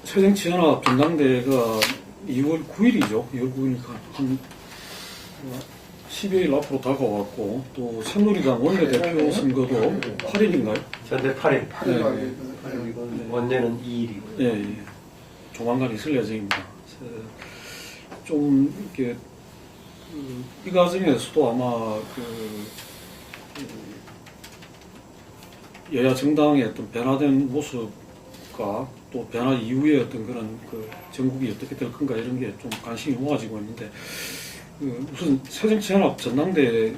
새정치연합 전당대회가 2월 9일이죠. 2월 9일이니까 한 10여일 앞으로 다가왔고, 또 새누리당 원내대표 선거도 8일인가요? 현재 8일. 네. 원내는 2일이고. 예, 예. 조만간 있을 예정입니다. 좀 이렇게 이 과정에서도 아마 여야 정당의 어떤 변화된 모습과 또 변화 이후에 어떤 그런 전국이 어떻게 될 건가 이런 게 좀 관심이 모아지고 있는데, 우선 새정치연합 전당대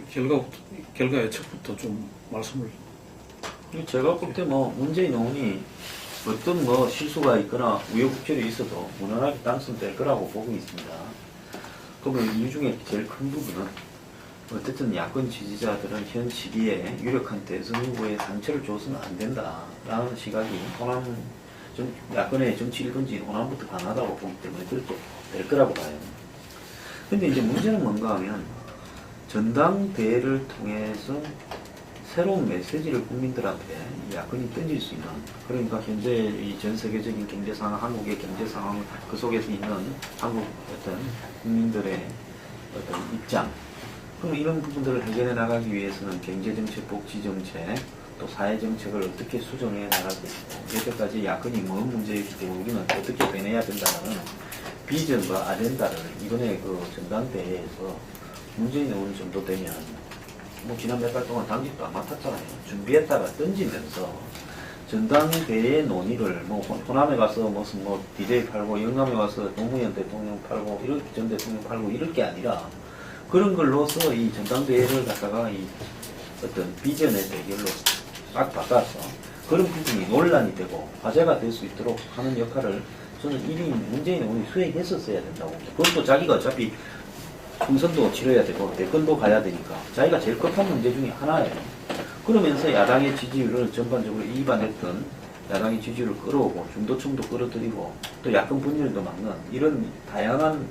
결과의 척부터 좀 말씀을. 제가 볼 때 문재인 의원이 어떤 실수가 있거나 우여곡절이 있어도 무난하게 당선될 거라고 보고 있습니다. 그러면 이 중에 제일 큰 부분은 어쨌든 야권 지지자들은 현 시기에 유력한 대선 후보에 상처를 줘서는 안 된다라는 시각이 야권의 정치 일본지인 호남부터 강하다고 보기 때문에 그렇게 될 거라고 봐요. 근데 이제 문제는 뭔가 하면 전당대회를 통해서 새로운 메시지를 국민들한테 야권이 던질 수 있는, 그러니까 현재 이 전 세계적인 경제 상황, 한국의 경제 상황, 그 속에서 있는 한국 어떤 국민들의 어떤 입장, 그럼 이런 부분들을 해결해 나가기 위해서는 경제정책, 복지정책, 또 사회정책을 어떻게 수정해 나가고 있고, 여태까지 야권이 뭔 문제였기 때문에 우리는 어떻게 변해야 된다는 비전과 아젠다를 이번에 전당대회에서 문재인 의원 정도 되면 지난 몇 달 동안 당직도 안 맡았잖아요. 준비했다가 던지면서 전당대회 논의를 호남에 가서 무슨 DJ 팔고, 영남에 가서 노무현 대통령 팔고, 전 대통령 팔고 이럴 게 아니라 그런 걸로서 이 전당대회를 갖다가 이 어떤 비전의 대결로 딱 바꿔서 그런 부분이 논란이 되고 화제가 될 수 있도록 하는 역할을 저는 이미 문재인 의원이 수행했었어야 된다고 봅니다. 그것도 자기가 어차피 총선도 치러야 되고 대권도 가야 되니까 자기가 제일 급한 문제 중에 하나예요. 그러면서 야당의 지지율을 전반적으로 이반했던 야당의 지지율을 끌어오고 중도층도 끌어들이고 또 야권 분열도 막는 이런 다양한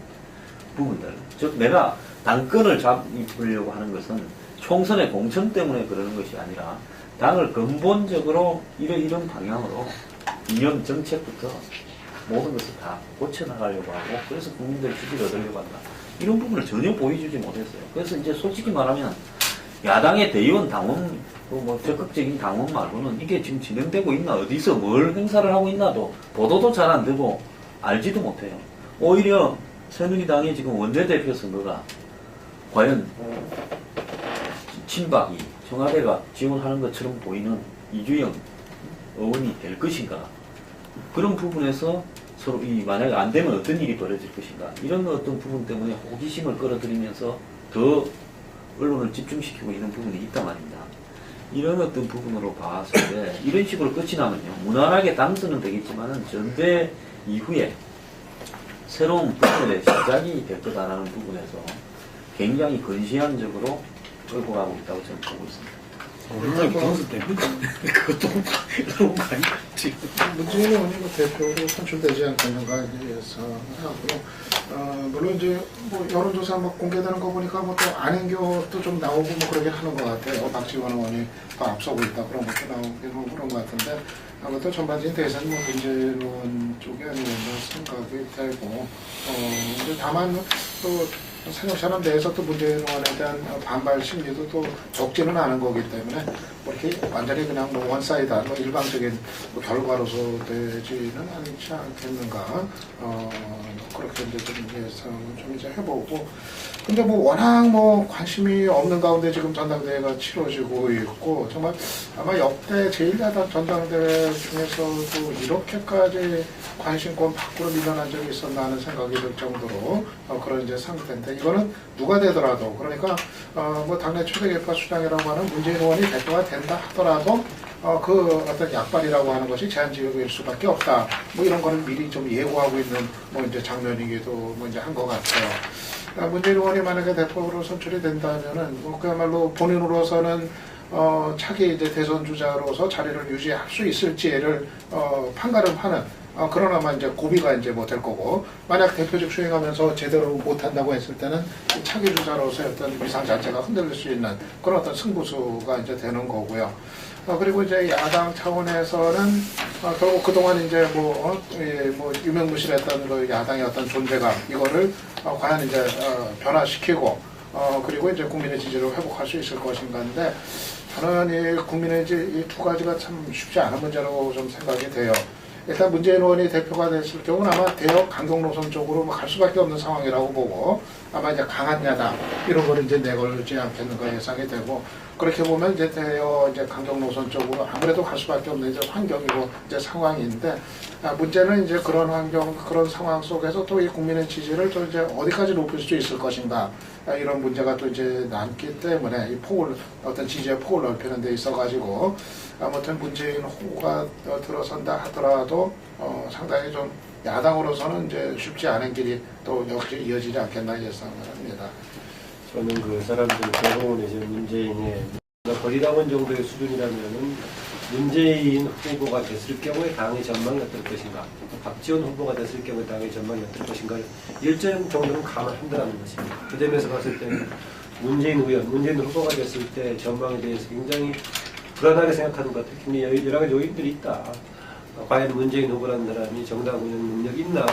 부분들, 즉 내가 당권을 잡으려고 하는 것은 총선의 공천 때문에 그러는 것이 아니라 당을 근본적으로 이런 방향으로 이념 정책부터 모든 것을 다 고쳐나가려고 하고, 그래서 국민들의 지지를 얻으려고 한다. 이런 부분을 전혀 보여주지 못했어요. 그래서 이제 솔직히 말하면 야당의 대의원 당원, 적극적인 당원 말고는 이게 지금 진행되고 있나, 어디서 뭘 행사를 하고 있나도 보도도 잘 안 되고 알지도 못해요. 오히려 새누리당의 지금 원내대표 선거가 과연 친박이 청와대가 지원하는 것처럼 보이는 이주영 의원이 될 것인가, 그런 부분에서 서로 만약에 안 되면 어떤 일이 벌어질 것인가, 이런 어떤 부분 때문에 호기심을 끌어들이면서 더 언론을 집중시키고 있는 부분이 있단 말입니다. 이런 어떤 부분으로 봤을 때 이런 식으로 끝이 나면요, 무난하게 당선은 되겠지만은 전대 이후에 새로운 부분의 시작이 될 거다라는 부분에서 굉장히 근시안적으로 끌고 가고 있다고 저는 보고 있습니다. 오늘 당선 됩니까? 그것도 그런 거 아닌가? 문재인 의원이 대표로 선출되지 않겠는가에 대해서 하고요. 물론 이제 여론조사 공개되는 거 보니까 또 안행교도 좀 나오고 그러긴 하는 것 같아요. 박지원 의원이 더 앞서고 있다 그런 것도 나오긴 그런 것 같은데, 아무튼 전반적인 대선 문재인 의원 쪽이 아니었나 생각이 되고, 다만 또 새정치연합 내에서 또 문재인 의원에 대한 반발 심리도 또 적지는 않은 거기 때문에 이렇게 완전히 그냥 원사이드한 일방적인 결과로서 되지는 않지 않겠는가, 그렇게 이제 좀 예상을 좀 이제 해보고. 근데 워낙 관심이 없는 가운데 지금 전당대회가 치러지고 있고, 정말 아마 역대 제1야당 전당대회 중에서도 이렇게까지 관심권 밖으로 밀려난 적이 있었나 하는 생각이 들 정도로 그런 이제 상태인데, 이거는 누가 되더라도, 그러니까 당내 최대 개파 수장이라고 하는 문재인 의원이 대표가 된다 하더라도 그 어떤 약발이라고 하는 것이 제한지역일 수밖에 없다. 이런 거는 미리 좀 예고하고 있는 이제 장면이기도 이제 한 것 같아요. 문재인 의원이 만약에 대표로 선출이 된다면은 그야말로 본인으로서는 차기 이제 대선 주자로서 자리를 유지할 수 있을지를 판가름하는 그러나마 이제 고비가 이제 될 거고, 만약 대표직 수행하면서 제대로 못한다고 했을 때는 차기 주자로서의 어떤 위상 자체가 흔들릴 수 있는 그런 어떤 승부수가 이제 되는 거고요. 그리고 이제 야당 차원에서는 결국 그동안 이제 뭐 유명무실했던 그 야당의 어떤 존재감 이거를 과연 이제 변화시키고 그리고 이제 국민의 지지를 회복할 수 있을 것인가인데 저는 이 국민의 이 두 가지가 참 쉽지 않은 문제라고 좀 생각이 돼요. 일단 문재인 의원이 대표가 됐을 경우는 아마 대역 강경 노선 쪽으로 갈 수밖에 없는 상황이라고 보고 아마 이제 강한 야당 이런 거를 이제 내걸지 않겠는가 예상이 되고 그렇게 보면 이제 대역 이제 강경 노선 쪽으로 아무래도 갈 수밖에 없는 이제 환경이고 이제 상황인데 문제는 이제 그런 환경 그런 상황 속에서 또 이 국민의 지지를 또 이제 어디까지 높일 수 있을 것인가 이런 문제가 또 이제 남기 때문에 이 폭을 어떤 지지의 폭을 넓히는 데 있어 가지고 아무튼 문재인 후보가 들어선다 하더라도 상당히 좀 야당으로서는 이제 쉽지 않은 길이 또 역시 이어지지 않겠나 예상을 합니다. 저는 그 사람들이 대부분 이제 문재인의 거리당원 정도의 수준이라면은 문재인 후보가 됐을 경우에 당의 전망이 어떨 것인가, 박지원 후보가 됐을 경우에 당의 전망이 어떨 것인가를 일정 정도는 감안한다는 것입니다. 그 점에서 봤을 때는 문재인 후보가 됐을 때 전망에 대해서 굉장히 불안하게 생각하는 것 같아요. 굉장히 여러 가지 요인들이 있다. 과연 문재인 후보라는 사람이 정당 운영 능력이 있나,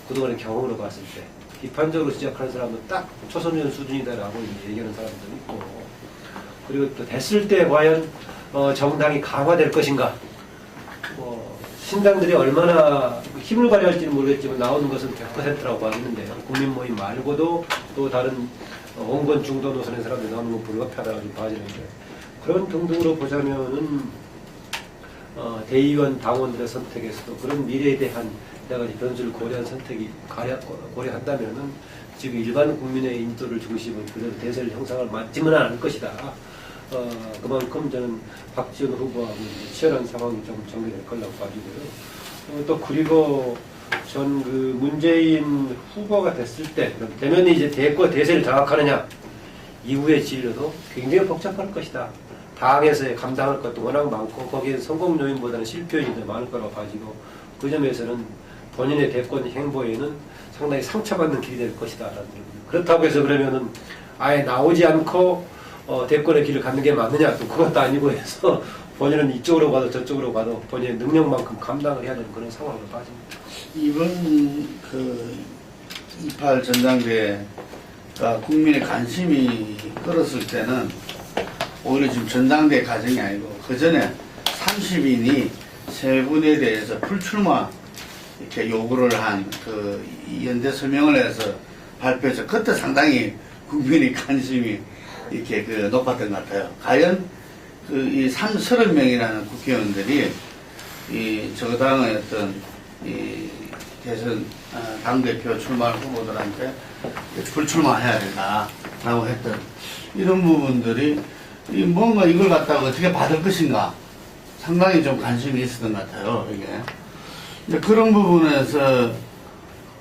그동안의 경험으로 봤을 때 비판적으로 지적하는 사람은 딱 초선의원 수준이다라고 얘기하는 사람들이 있고, 그리고 또 됐을 때 과연 정당이 강화될 것인가, 신당들이 얼마나 힘을 발휘할지는 모르겠지만 나오는 것은 100%라고 봤는데요. 국민 모임 말고도 또 다른 원권 중도 노선의 사람들이 나오는 건 불가피하다고 봐지는데, 그런 등등으로 보자면은 대의원 당원들의 선택에서도 그런 미래에 대한 여러 가지 변수를 고려한 선택이 고려한다면은 지금 일반 국민의 인도를 중심으로 그대로 대세를 형성할 맞지는 않을 것이다. 그만큼 저는 박지원 후보하고 치열한 상황이 좀 전개될 거라고 봐지고요. 또 그리고 전 그 문재인 후보가 됐을 때 대면이 이제 대세를 장악하느냐 이후의 진로도 굉장히 복잡할 것이다. 당에서의 감당할 것도 워낙 많고 거기에 성공 요인보다는 실패 요인이 더 많을 거라고 봐지고 그 점에서는 본인의 대권 행보에는 상당히 상처받는 길이 될 것이다. 그렇다고 해서 그러면은 아예 나오지 않고 대권의 길을 갖는 게 맞느냐, 또 그것도 아니고 해서 본인은 이쪽으로 가도 저쪽으로 가도 본인의 능력만큼 감당을 해야 되는 그런 상황으로 빠집니다. 이번 그 28 전당대회가 국민의 관심이 끌었을 때는 오히려 지금 전당대회 과정이 아니고 그 전에 30인이 세 분에 대해서 불출마 이렇게 요구를 한 그 연대 서명을 해서 발표해서 그때 상당히 국민의 관심이 이렇게 그 높았던 것 같아요. 과연 그 이 30명이라는 국회의원들이 이 저당의 어떤 이 대선 당대표 출마할 후보들한테 불출마해야 된다라고 했던 이런 부분들이 이 뭔가 이걸 갖다가 어떻게 받을 것인가 상당히 좀 관심이 있었던 것 같아요. 이게 근데 그런 부분에서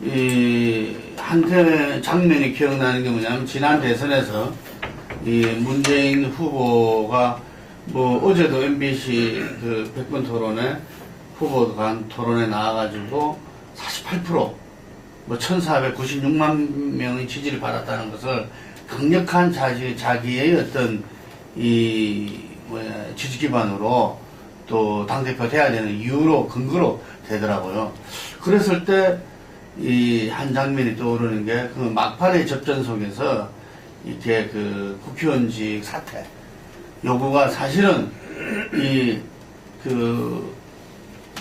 이 한편의 장면이 기억나는 게 뭐냐면 지난 대선에서 이 문재인 후보가 뭐 어제도 MBC 그 100분 토론에 후보 간 토론에 나와가지고 48% 뭐 1496만 명의 지지를 받았다는 것을 강력한 자기의 어떤 이 지지 기반으로 또 당대표 돼야 되는 이유로 근거로 되더라고요. 그랬을 때 이 한 장면이 떠오르는 게 그 막판의 접전 속에서 이렇게 그 국회의원직 사퇴 요구가 사실은 이 그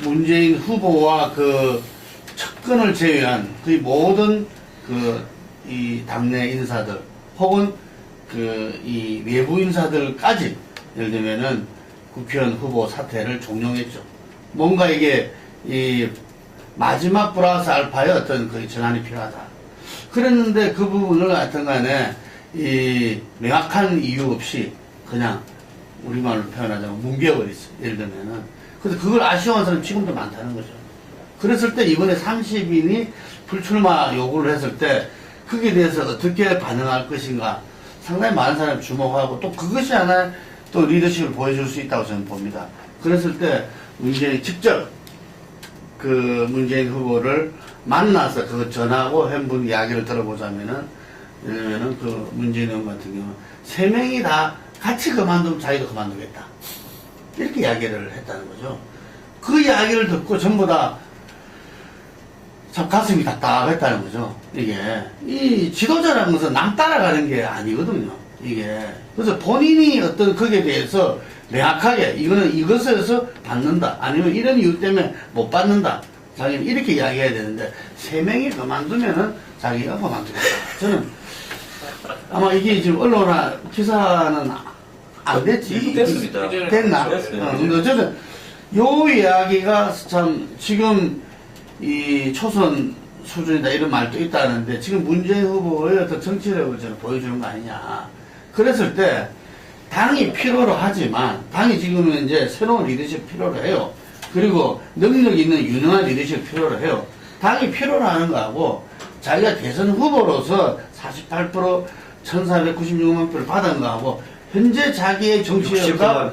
문재인 후보와 그 측근을 제외한 거의 모든 그 이 당내 인사들 혹은 그 이 외부 인사들까지 예를 들면은 국회의원 후보 사퇴를 종용했죠. 뭔가 이게 이 마지막 플러스 알파의 어떤 그 전환이 필요하다. 그랬는데 그 부분을 하여튼 간에 이 명확한 이유 없이 그냥 우리말로 표현하자면 뭉개버렸어. 예를 들면은. 그래서 그걸 아쉬워하는 사람이 지금도 많다는 거죠. 그랬을 때 이번에 30인이 불출마 요구를 했을 때 거기에 대해서 어떻게 반응할 것인가 상당히 많은 사람이 주목하고 또 그것이 하나 또 리더십을 보여줄 수 있다고 저는 봅니다. 그랬을 때 문재인이 직접 그 문재인 후보를 만나서 그거 전하고 한분 이야기를 들어보자면은 왜냐면은 그 문재인 의원 같은 경우는 3명이 다 같이 그만두면 자기도 그만두겠다. 이렇게 이야기를 했다는 거죠. 그 이야기를 듣고 전부 다 참 가슴이 답답했다는 거죠. 이게 이 지도자라는 것은 남 따라가는 게 아니거든요. 이게 그래서 본인이 어떤 거기에 대해서 명확하게 이거는 이것에서 받는다 아니면 이런 이유 때문에 못 받는다 자기는 이렇게 이야기해야 되는데 3명이 그만두면은 자기가 그만두겠다. 저는 아마 이게 지금 언론이나 기사는 안 됐지. 됐습니다. 됐나? 됐어요. 근데 어쨌든 요 이야기가 참 지금 이 초선 수준이다 이런 말도 있다는데 지금 문재인 후보의 어떤 정치력을 저는 보여주는 거 아니냐. 그랬을 때 당이 필요로 하지만 당이 지금은 이제 새로운 리더십 필요로 해요. 그리고 능력 있는 유능한 리더십 필요로 해요. 당이 필요로 하는 거하고 자기가 대선 후보로서 48% 1496만 표를 받은 거하고 현재 자기의 정치력과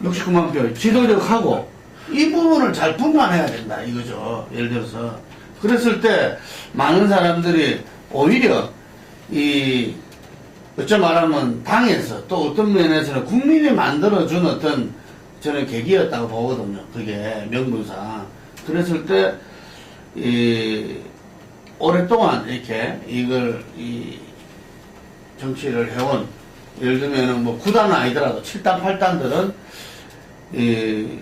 69만 표 지도력하고 이 부분을 잘 분간해야 된다 이거죠. 예를 들어서 그랬을 때 많은 사람들이 오히려 이 어쩌 말하면 당에서 또 어떤 면에서는 국민이 만들어준 어떤 저는 계기였다고 보거든요. 그게 명분상. 그랬을 때 이 오랫동안 이렇게 이걸 이 정치를 해온 예를 들면은 뭐 9단은 아니더라도 7단 8단들은 이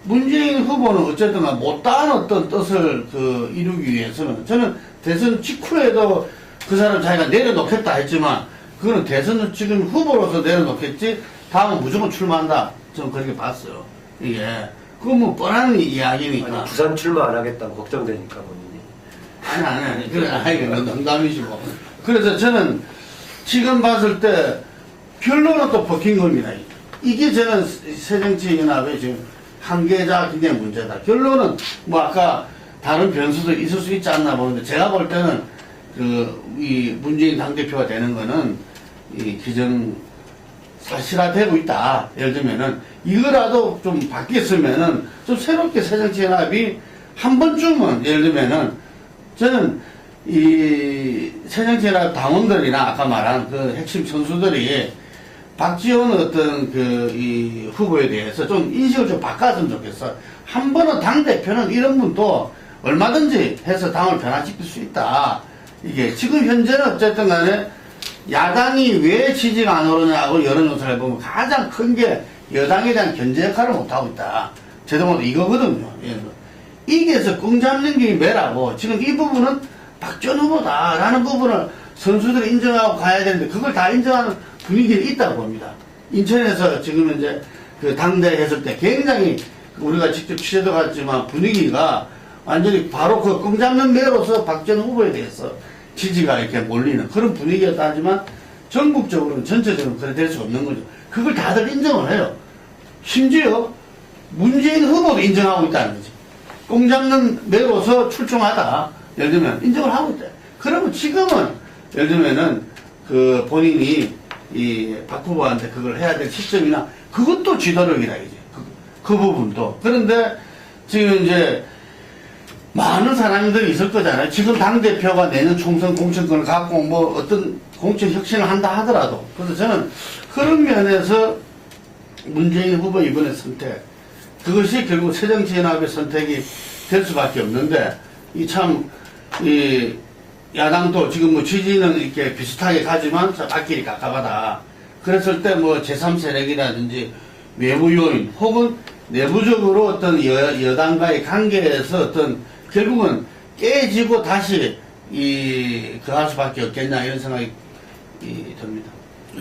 문재인 후보는 어쨌든 못다한 어떤 뜻을 이루기 위해서는 저는 대선 직후에도 그 사람 자기가 내려놓겠다 했지만 그거는 대선 지금 후보로서 내려놓겠지 다음은 무조건 출마한다. 저는 그렇게 봤어요. 이게 그건 뭐 뻔한 이야기니까. 아니, 부산 출마 안 하겠다고 걱정되니까 본인이. 아니. 그건 농담이시고. 그래서 저는 지금 봤을 때 결론은 또 벗긴 겁니다. 이게 저는 새정치연합의 지금 한계자 굉장히 문제다. 결론은 뭐 아까 다른 변수도 있을 수 있지 않나 보는데 제가 볼 때는 이 문재인 당대표가 되는 거는 이 기정 사실화되고 있다. 예를 들면은 이거라도 좀 바뀌었으면은 좀 새롭게 새정치연합이 한 번쯤은 예를 들면은 저는 이 새정치연합 당원들이나 아까 말한 그 핵심 선수들이 박지원 어떤 이 후보에 대해서 좀 인식을 좀 바꿨으면 좋겠어. 한 번은 당대표는 이런 분도 얼마든지 해서 당을 변화시킬 수 있다. 이게 지금 현재는 어쨌든 간에 야당이 왜 지지가 안 오르냐고 여론조사를 보면 가장 큰 게 여당에 대한 견제 역할을 못하고 있다. 제도마도 이거거든요. 이게서 끈 잡는 게 매라고 지금 이 부분은 박지원 후보다라는 부분을 선수들이 인정하고 가야 되는데 그걸 다 인정하는 분위기는 있다고 봅니다. 인천에서 지금 이제 그 당대 했을 때 굉장히 우리가 직접 취재도 갔지만 분위기가 완전히 바로 그 끈 잡는 매로서 박지원 후보에 대해서 지지가 이렇게 몰리는 그런 분위기였다 하지만 전국적으로는 전체적으로 그래 될 수 없는 거죠. 그걸 다들 인정을 해요. 심지어 문재인 후보도 인정하고 있다는 거지. 끈 잡는 매로서 출중하다. 예를 들면 인정을 하고 있다. 그러면 지금은 예를 들면은 본인이 이 박 후보한테 그걸 해야 될 시점이나 그것도 지도력이다 이제 그 부분도. 그런데 지금 이제 많은 사람들이 있을 거잖아요. 지금 당대표가 내년 총선 공천권을 갖고 뭐 어떤 공천 혁신을 한다 하더라도. 그래서 저는 그런 면에서 문재인 후보 이번에 선택, 그것이 결국 새정치연합의 선택이 될 수밖에 없는데, 이 야당도 지금 뭐 지지는 이렇게 비슷하게 가지만 앞길이 깝깝하다. 그랬을 때 뭐 제3세력이라든지 외부 요인 혹은 내부적으로 어떤 여당과의 관계에서 어떤 결국은 깨지고 다시 그할 수밖에 없겠냐 이런 생각이 듭니다. 예.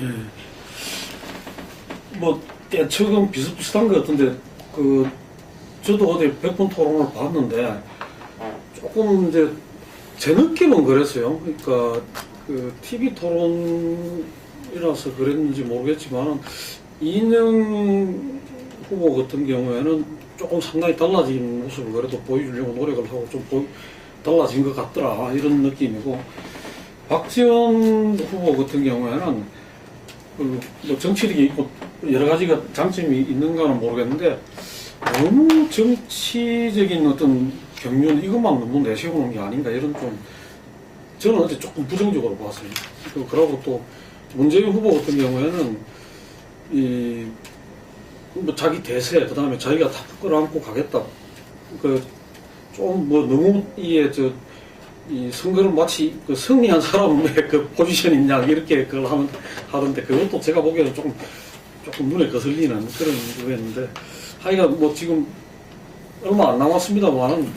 뭐 깨측은 비슷비슷한 것 같은데 저도 어디 100분 토론을 봤는데 조금 이제 제 느낌은 그랬어요. 그러니까 TV 토론이라서 그랬는지 모르겠지만 이인영 후보 같은 경우에는 조금 상당히 달라진 모습을 그래도 보여주려고 노력을 하고 좀 달라진 것 같더라 이런 느낌이고, 박지원 후보 같은 경우에는 뭐 정치력이 있고 여러 가지가 장점이 있는가는 모르겠는데 너무 정치적인 어떤 경륜 이것만 너무 내세우는 게 아닌가 이런 좀 저는 어제 조금 부정적으로 봤어요. 그리고 또 문재인 후보 같은 경우에는 뭐 자기 대세, 그 다음에 자기가 다 끌어안고 가겠다. 좀 뭐 너무 이 선거를 마치 그 승리한 사람의 그 포지션이냐 이렇게 그걸 하던데 그것도 제가 보기에는 조금 눈에 거슬리는 그런 거였는데 하여간 뭐 지금 얼마 안 남았습니다만은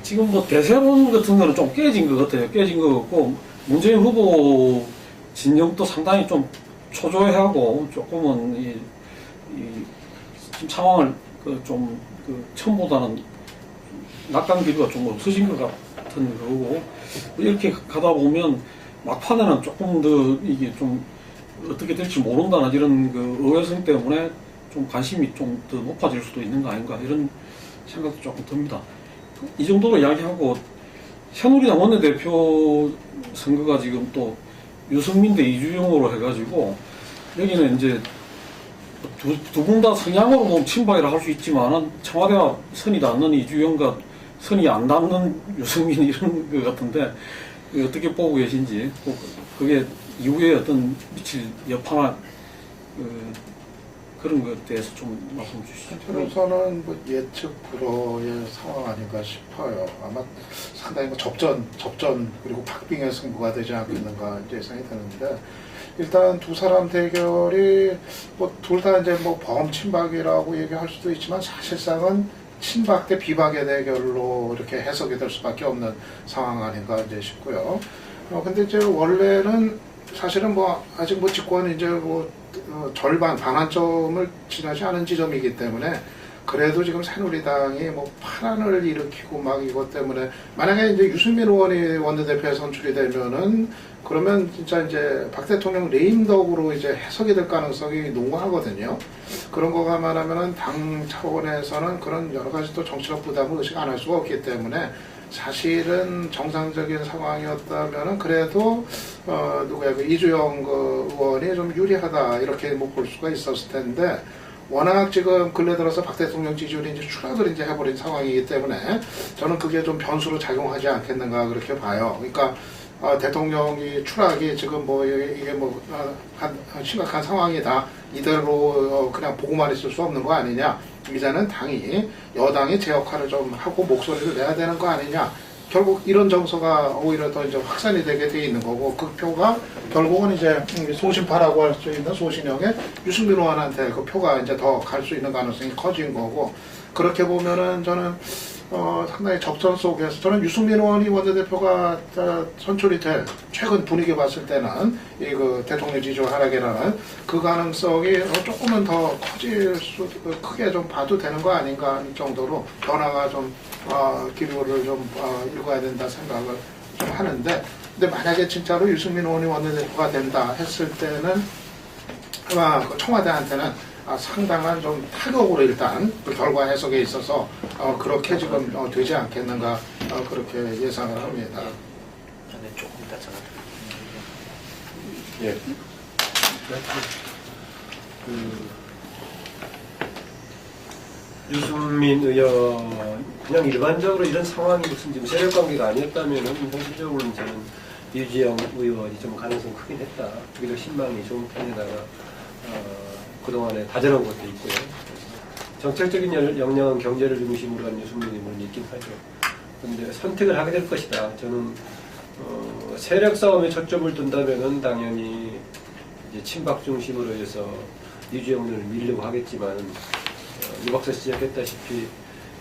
지금 뭐 대세론 같은 거는 좀 깨진 것 같아요. 깨진 것 같고 문재인 후보 진영도 상당히 좀 초조해하고 조금은 지금 상황을 처음보다는 낙관 기류가 좀 없어진 것 같은 거고 이렇게 가다 보면 막판에는 조금 더 이게 좀 어떻게 될지 모른다는 이런 그 의외성 때문에 좀 관심이 좀 더 높아질 수도 있는 거 아닌가 이런 생각도 조금 듭니다. 이 정도로 이야기하고 새누리당 원내대표 선거가 지금 또 유승민 대 이주영으로 해가지고 여기는 이제 두 분 다 성향으로 보면 친박이라 할 수 있지만은 청와대와 선이 닿는 이주영과 선이 안 닿는 유승민 이런 것 같은데 어떻게 보고 계신지 그게 이후에 어떤 미칠 여파나 그런 것에 대해서 좀 말씀 주시죠. 한편으로서는 뭐 예측 불허의 상황 아닌가 싶어요. 아마 상당히 뭐 접전 그리고 박빙의 승부가 되지 않겠는가 이제 예상이 되는데 일단 두 사람 대결이 뭐 둘 다 이제 뭐 범친박이라고 얘기할 수도 있지만 사실상은 친박 대 비박의 대결로 이렇게 해석이 될 수밖에 없는 상황 아닌가 이제 싶고요. 근데 이제 원래는 사실은 뭐 아직 뭐 집권이 이제 뭐 절반 반환점을 지나지 않은 지점이기 때문에 그래도 지금 새누리당이 뭐 파란을 일으키고 막 이것 때문에 만약에 이제 유승민 의원이 원내대표에 선출이 되면은 그러면 진짜 이제 박 대통령 레임덕으로 이제 해석이 될 가능성이 농후하거든요. 그런 거 감안하면은 당 차원에서는 그런 여러 가지 또 정치적 부담을 의식 안 할 수가 없기 때문에 사실은 정상적인 상황이었다면은 그래도 누구야 그 이주영 그 의원이 좀 유리하다 이렇게 뭐 볼 수가 있었을 텐데 워낙 지금 근래 들어서 박 대통령 지지율이 이제 추락을 이제 해버린 상황이기 때문에 저는 그게 좀 변수로 작용하지 않겠는가 그렇게 봐요. 그러니까 대통령이 추락이 지금 뭐 이게 뭐 심각한 상황이다 이대로 그냥 보고만 있을 수 없는 거 아니냐. 이제는 당이 여당이 제 역할을 좀 하고 목소리를 내야 되는 거 아니냐. 결국 이런 정서가 오히려 더 이제 확산이 되게 돼 있는 거고 그 표가 결국은 이제 소신파라고 할 수 있는 소신형의 유승민 의원한테 그 표가 이제 더 갈 수 있는 가능성이 커진 거고 그렇게 보면은 저는 상당히 접전 속에서 저는 유승민 의원이 원내대표가 선출이 될 최근 분위기 봤을 때는 이 그 대통령 지지율 하락이라는 그 가능성이 조금은 더 커질 수 크게 좀 봐도 되는 거 아닌가 정도로 변화가 좀 기류를 좀 읽어야 된다 생각을 좀 하는데 근데 만약에 진짜로 유승민 의원이 원내대표가 된다 했을 때는 아마 청와대한테는 상당한 좀 타격으로 일단 그 결과 해석에 있어서 그렇게 지금 되지 않겠는가 그렇게 예상을 합니다. 네, 조금 이따 전화 예. 유승민 의원 그냥 일반적으로 이런 상황이 무슨 지금 세력 관계가 아니었다면은 현실적으로는 저는 이주영 의원이 좀 가능성 크긴 했다. 오히려 신망이 좋은 편에다가 그동안에 다져놓은 것도 있고요. 정책적인 역량은 경제를 중심으로 한 유승민 의원이 있긴 하죠. 그런데 선택을 하게 될 것이다. 저는 세력 싸움에 초점을 둔다면은 당연히 이제 친박 중심으로 해서 이주영을 밀려고 하겠지만 이 박사 시작했다시피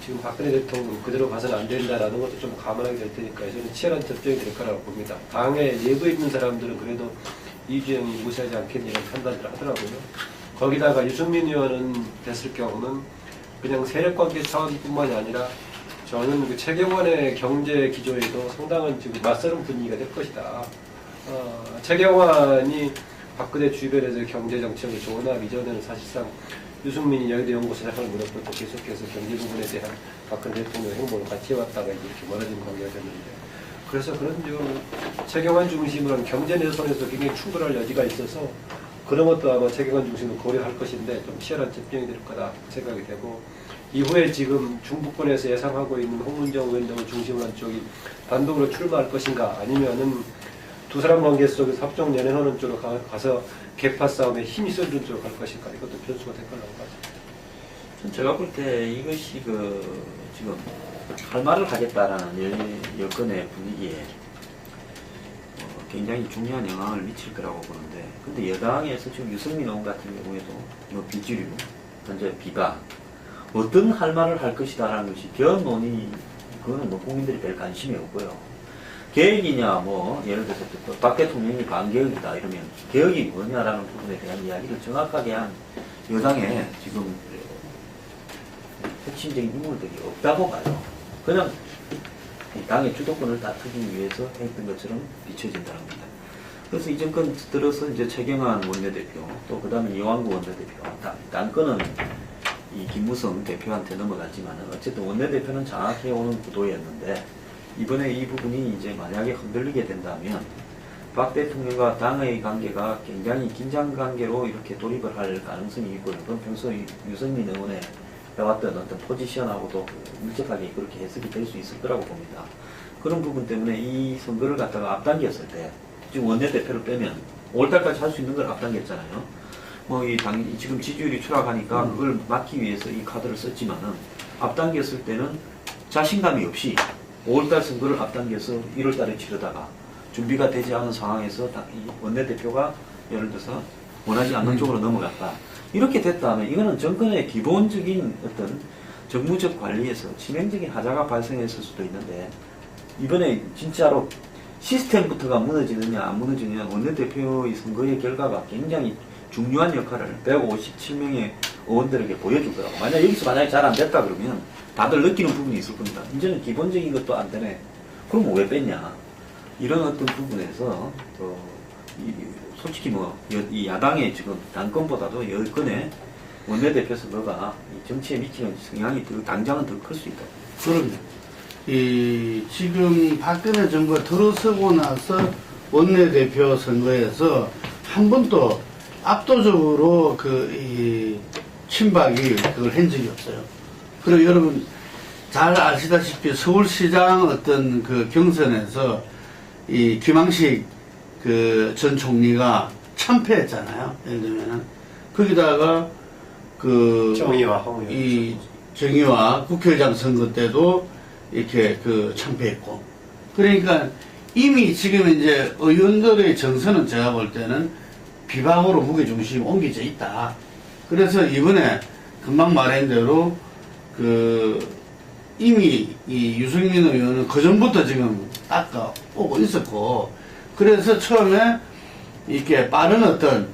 지금 박근혜 대통령 그대로 봐서는 안 된다라는 것도 좀 감안하게 될 테니까 저는 치열한 접전이 될 거라고 봅니다. 당에 예고 있는 사람들은 그래도 이주영이 무시하지 않겠니 이런 판단을 하더라고요. 거기다가 유승민 의원은 됐을 경우는 그냥 세력관계 차원뿐만이 아니라 저는 그 최경환의 경제 기조에도 상당한 지금 맞서는 분위기가 될 것이다. 최경환이 박근혜 주변에서 경제 정책을 조언하기 이전에는 사실상 유승민이 여의도 연구소 장을 물었고 또 계속해서 경제 부분에 대한 박근혜 대통령 행보를 같이 해왔다가 이렇게 멀어진 관계가 됐는데 그래서 그런 좀 최경환 중심으로 한 경제 내선에서 굉장히 충돌할 여지가 있어서 그런 것도 아마 최경환 중심으로 고려할 것인데 좀 치열한 접전이 될 거다 생각이 되고 이후에 지금 중부권에서 예상하고 있는 홍문정 의원 등을 중심으로 한 쪽이 단독으로 출마할 것인가 아니면은 두 사람 관계 속에서 합종 연행하는 쪽으로 가서 개파 싸움에 힘이 쏠리는 쪽으로 갈 것인가 이것도 변수가 될 거라고 봐요. 제가 볼 때 이것이 지금 할 말을 하겠다라는 여건의 분위기에 굉장히 중요한 영향을 미칠 거라고 보는데, 근데 여당에서 지금 유승민 의원 같은 경우에도 뭐 비주류, 현재 비박, 어떤 할 말을 할 것이다라는 것이 견논의, 그거는 뭐 국민들이 별 관심이 없고요. 개혁이냐, 뭐 예를 들어서 박 대통령이 반개혁이다 이러면 개혁이 뭐냐라는 부분에 대한 이야기를 정확하게 한 여당에 지금 핵심적인 인물들이 없다고 봐요. 그냥 이 당의 주도권을 다투기 위해서 했던 것처럼 비춰진다는 겁니다. 그래서 이 정권 들어서 이제 최경환 원내대표, 또 그 다음에 이완구 원내대표, 당권은 이 김무성 대표한테 넘어갔지만 어쨌든 원내대표는 장악해 오는 구도였는데, 이번에 이 부분이 이제 만약에 흔들리게 된다면 박 대통령과 당의 관계가 굉장히 긴장 관계로 이렇게 돌입을 할 가능성이 있고요. 그건 평소 유승민 의원의 해왔던 어떤 포지션하고도 밀접하게 그렇게 해석이 될 수 있을 거라고 봅니다. 그런 부분 때문에 이 선거를 갖다가 앞당겼을 때, 지금 원내대표를 빼면 5월달까지 할 수 있는 걸 앞당겼잖아요. 뭐 지금 지지율이 추락하니까 그걸 막기 위해서 이 카드를 썼지만은, 앞당겼을 때는 자신감이 없이 5월달 선거를 앞당겨서 1월달에 치르다가 준비가 되지 않은 상황에서 이 원내대표가 예를 들어서 원하지 않는 쪽으로 넘어갔다. 이렇게 됐다면 이거는 정권의 기본적인 어떤 정무적 관리에서 치명적인 하자가 발생했을 수도 있는데, 이번에 진짜로 시스템부터가 무너지느냐 안 무너지느냐, 원내대표의 선거의 결과가 굉장히 중요한 역할을 157명의 의원들에게 보여줄 거라고. 만약에 잘 안 됐다 그러면 다들 느끼는 부분이 있을 겁니다. 이제는 기본적인 것도 안 되네. 그럼 왜 뺐냐. 이런 어떤 부분에서 솔직히 이 야당의 지금 당권보다도 여권의 원내대표 선거가 이 정치에 미치는 영향이 당장은 더 클 수 있다. 그럼요. 지금 박근혜 정부가 들어서고 나서 원내대표 선거에서 한 번도 압도적으로 친박이 그걸 한 적이 없어요. 그리고 여러분 잘 아시다시피 서울시장 어떤 그 경선에서 이 김항식 전 총리가 참패했잖아요. 예를 들면은 거기다가 정의와 국회의장 선거 때도 이렇게 참패했고, 그러니까 이미 지금 이제 의원들의 정서는 제가 볼 때는 비박으로 무게중심이 옮겨져 있다. 그래서 이번에 금방 말한 대로 이미 이 유승민 의원은 그전부터 지금 닦아오고 있었고, 그래서 처음에 이렇게 빠른 어떤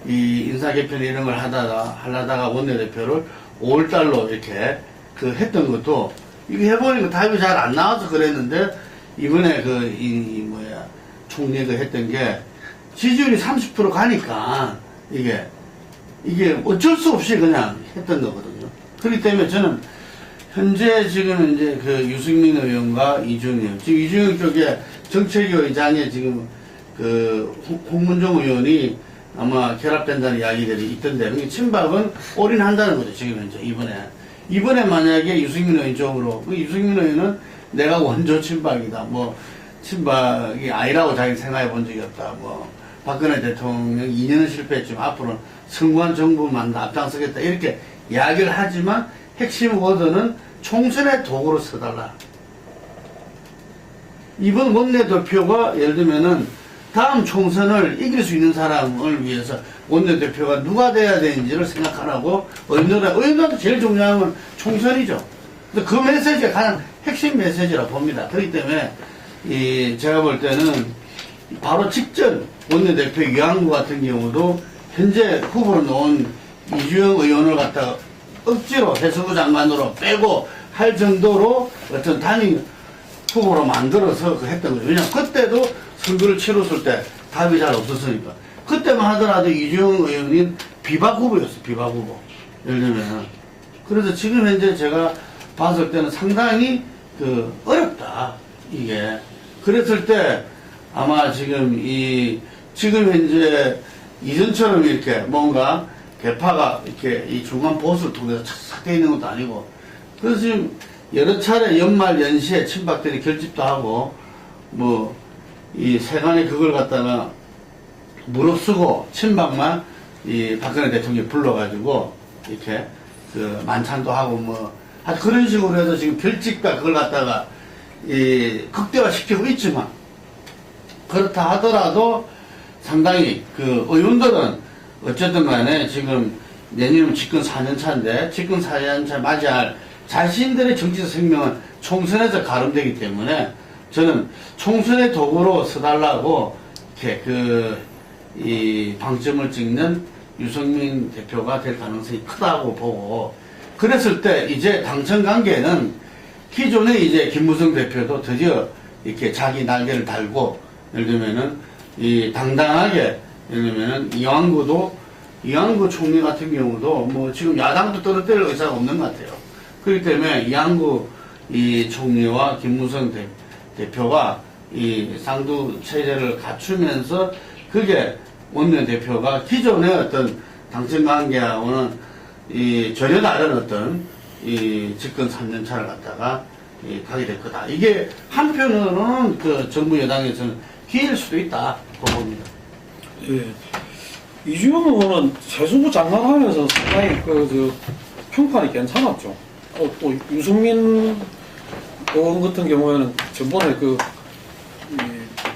이 인사개편 이런 걸 하려다가 원내대표를 5월달로 이렇게 했던 것도, 이거 해보니까 답이 잘 안 나와서 그랬는데, 이번에 총리 했던 게 지지율이 30% 가니까 이게 어쩔 수 없이 그냥 했던 거거든요. 그렇기 때문에 저는 현재 지금 이제 유승민 의원과 이준영, 지금 이준영 쪽에 정책위의장에 지금 홍문종 의원이 아마 결합된다는 이야기들이 있던데, 친박은 올인한다는 거죠, 지금 현재, 이번에 만약에 유승민 의원 쪽으로, 유승민 의원은 내가 원조 친박이다, 친박이 아니라고 자기 생각해 본 적이 없다, 박근혜 대통령 2년은 실패했지만 앞으로는 성공한 정부만 앞장서겠다, 이렇게 이야기를 하지만 핵심 워드는 총선의 도구로 써달라. 이번 원내대표가 예를 들면은 다음 총선을 이길 수 있는 사람을 위해서 원내대표가 누가 돼야 되는지를 생각하라고 의원들한테 제일 중요한 건 총선이죠. 근데 그 메시지가 가장 핵심 메시지라고 봅니다. 그렇기 때문에 제가 볼 때는 바로 직전 원내대표 이완구 같은 경우도 현재 후보로 놓은 이주영 의원을 갖다가 억지로 해수부 장관으로 빼고 할 정도로 어떤 단임 후보로 만들어서 했던 거죠. 왜냐하면 그때도 선거를 치렀을 때 답이 잘 없었으니까. 그때만 하더라도 이주영 의원이 비박 후보였어요. 비박 후보. 예를 들면. 그래서 지금 현재 제가 봤을 때는 상당히 어렵다. 이게. 그랬을 때 아마 지금 현재 이전처럼 이렇게 뭔가 개파가 이렇게 이 중간 보수를 통해서 착 돼 있는 것도 아니고, 그래서 지금 여러 차례 연말 연시에 친박들이 결집도 하고, 이 세간에 그걸 갖다가 무릅쓰고 친박만 이 박근혜 대통령이 불러가지고 이렇게 그 만찬도 하고 뭐 하여튼 그런 식으로 해서 지금 별집과 그걸 갖다가 극대화시키고 있지만 그렇다 하더라도 상당히 그 의원들은 어쨌든 간에 지금 내년은 집권 4년 차인데 집권 4년 차 맞이할 자신들의 정치적 생명은 총선에서 가름되기 때문에 저는 총선의 도구로 써달라고 이렇게 이 방점을 찍는 유승민 대표가 될 가능성이 크다고 보고 그랬을 때 이제 당선 관계는 기존에 이제 김무성 대표도 드디어 이렇게 자기 날개를 달고 예를 들면은 이 당당하게 예를 들면은 이왕구 총리 같은 경우도 뭐 지금 야당도 떨어뜨릴 의사가 없는 것 같아요. 그렇기 때문에 이왕구 이 총리와 김무성 대표가 이 상두 체제를 갖추면서 그게 원내대표가 기존의 어떤 당선 관계하고는 이 전혀 다른 어떤 이 집권 3년 차를 갖다가 가게 될 거다. 이게 한편으로는 그 정부 여당에서는 기회일 수도 있다. 그 봅니다. 예. 이주영 의원은 세수부 장관하면서 상당히 평판이 괜찮았죠. 또 유승민 의원 같은 경우에는 전번에 이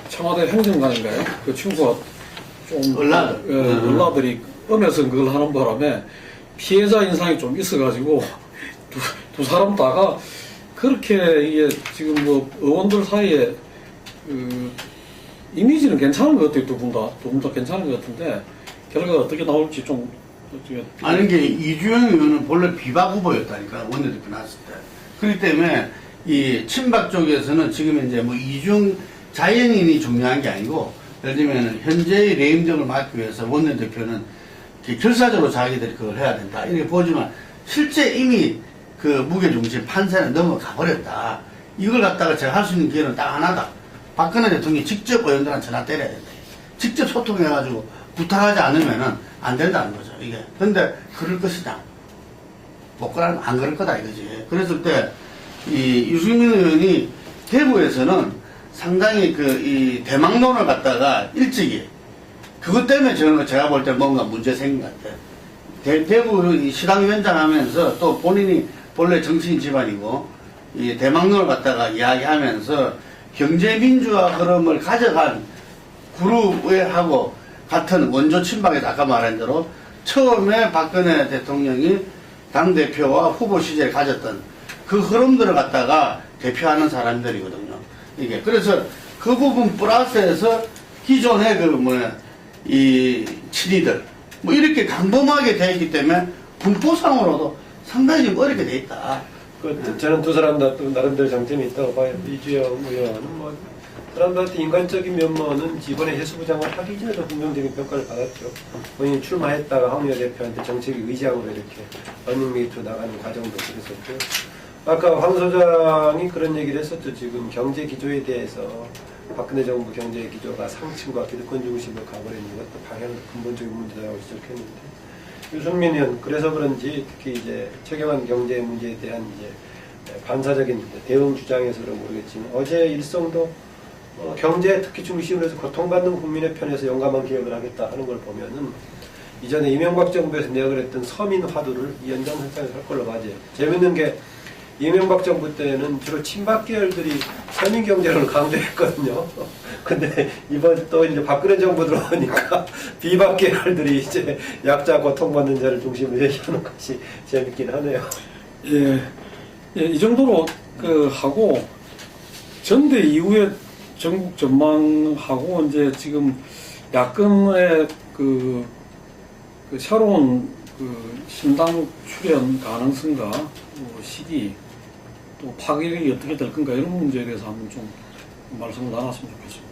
청와대 행정관인가요? 그 친구가 좀 언라들이 음해서 그걸 하는 바람에 피해자 인상이 좀 있어가지고 두 사람 다가 그렇게 이게 지금 뭐 의원들 사이에 이미지는 괜찮은 것 같아요. 두 분 다 괜찮은 것 같은데 결과가 어떻게 나올지 좀 아니 게 이주영 의원은 본래 비박 후보였다니까 원내대표 나왔을 때. 그렇기 때문에 이 친박 쪽에서는 지금 이제 뭐 이중 자연인이 중요한 게 아니고 예를 들면 현재의 레임덕을 막기 위해서 원내대표는 결사적으로 자기들이 그걸 해야 된다 이렇게 보지만 실제 이미 그 무게중심 판세는 넘어가 버렸다. 이걸 갖다가 제가 할 수 있는 기회는 딱 하나다. 박근혜 대통령이 직접 의원들한테 전화 때려야 된다. 직접 소통해가지고 부탁하지 않으면은 안 된다는 거죠, 이게. 근데 그럴 것이다. 못 그러면 안 그럴 거다, 이거지. 그랬을 때, 이 유승민 의원이 대구에서는 상당히 이 대망론을 갖다가 일찍이, 그것 때문에 저는 제가 볼 때 뭔가 문제 생긴 것 같아요. 대구 시당위원장 하면서 또 본인이 본래 정치인 집안이고, 이 대망론을 갖다가 이야기하면서 경제민주화 흐름을 가져간 그룹에 하고 같은 원조 친박에서 아까 말한 대로 처음에 박근혜 대통령이 당대표와 후보 시절에 가졌던 그 흐름들을 갖다가 대표하는 사람들이거든요. 이게. 그래서 그 부분 플러스해서 기존의 이 친이들, 뭐 이렇게 강범하게 되어 있기 때문에 분포상으로도 상당히 좀 어렵게 돼 있다. 저는 두 사람 다 나름대로 장점이 있다고 봐요. 이주영 의원은 뭐 사람들한테 인간적인 면모는 이번에 해수부 장관 하기 전에도 긍정적인 평가를 받았죠. 본인이 출마했다가 황운하 대표한테 정책의 의장으로 이렇게 러닝메이트로 나가는 과정도 그랬었고, 아까 황 소장이 그런 얘기를 했었죠. 지금 경제 기조에 대해서 박근혜 정부 경제 기조가 상층과 기득권 중심으로 가버린 이것도 방향 근본적인 문제라고 지적했는데, 유승민 의원 그래서 그런지 특히 이제 최경환 경제 문제에 대한 이제 반사적인 대응 주장에서는 모르겠지만 어제 일성도 경제 특히 중심으로 해서 고통받는 국민의 편에서 용감한 개혁을 하겠다 하는 걸 보면은 이전에 이명박 정부에서 내역을 했던 서민 화두를 이 연장선상에서 할 걸로 맞아요. 재밌는 게 이명박 정부 때는 주로 친박 계열들이 서민 경제를 강조했거든요. 근데 이번 또 이제 박근혜 정부 들어오니까 비박 계열들이 이제 약자 고통받는 자를 중심으로 얘기하는 것이 재밌긴 하네요. 예, 이 정도로 하고 전대 이후에 전국 전망하고 이제 지금 야권의 새로운 신당 출연 가능성과 시기 또 파괴력이 어떻게 될 건가 이런 문제에 대해서 한번 좀 말씀을 나눴으면 좋겠습니다.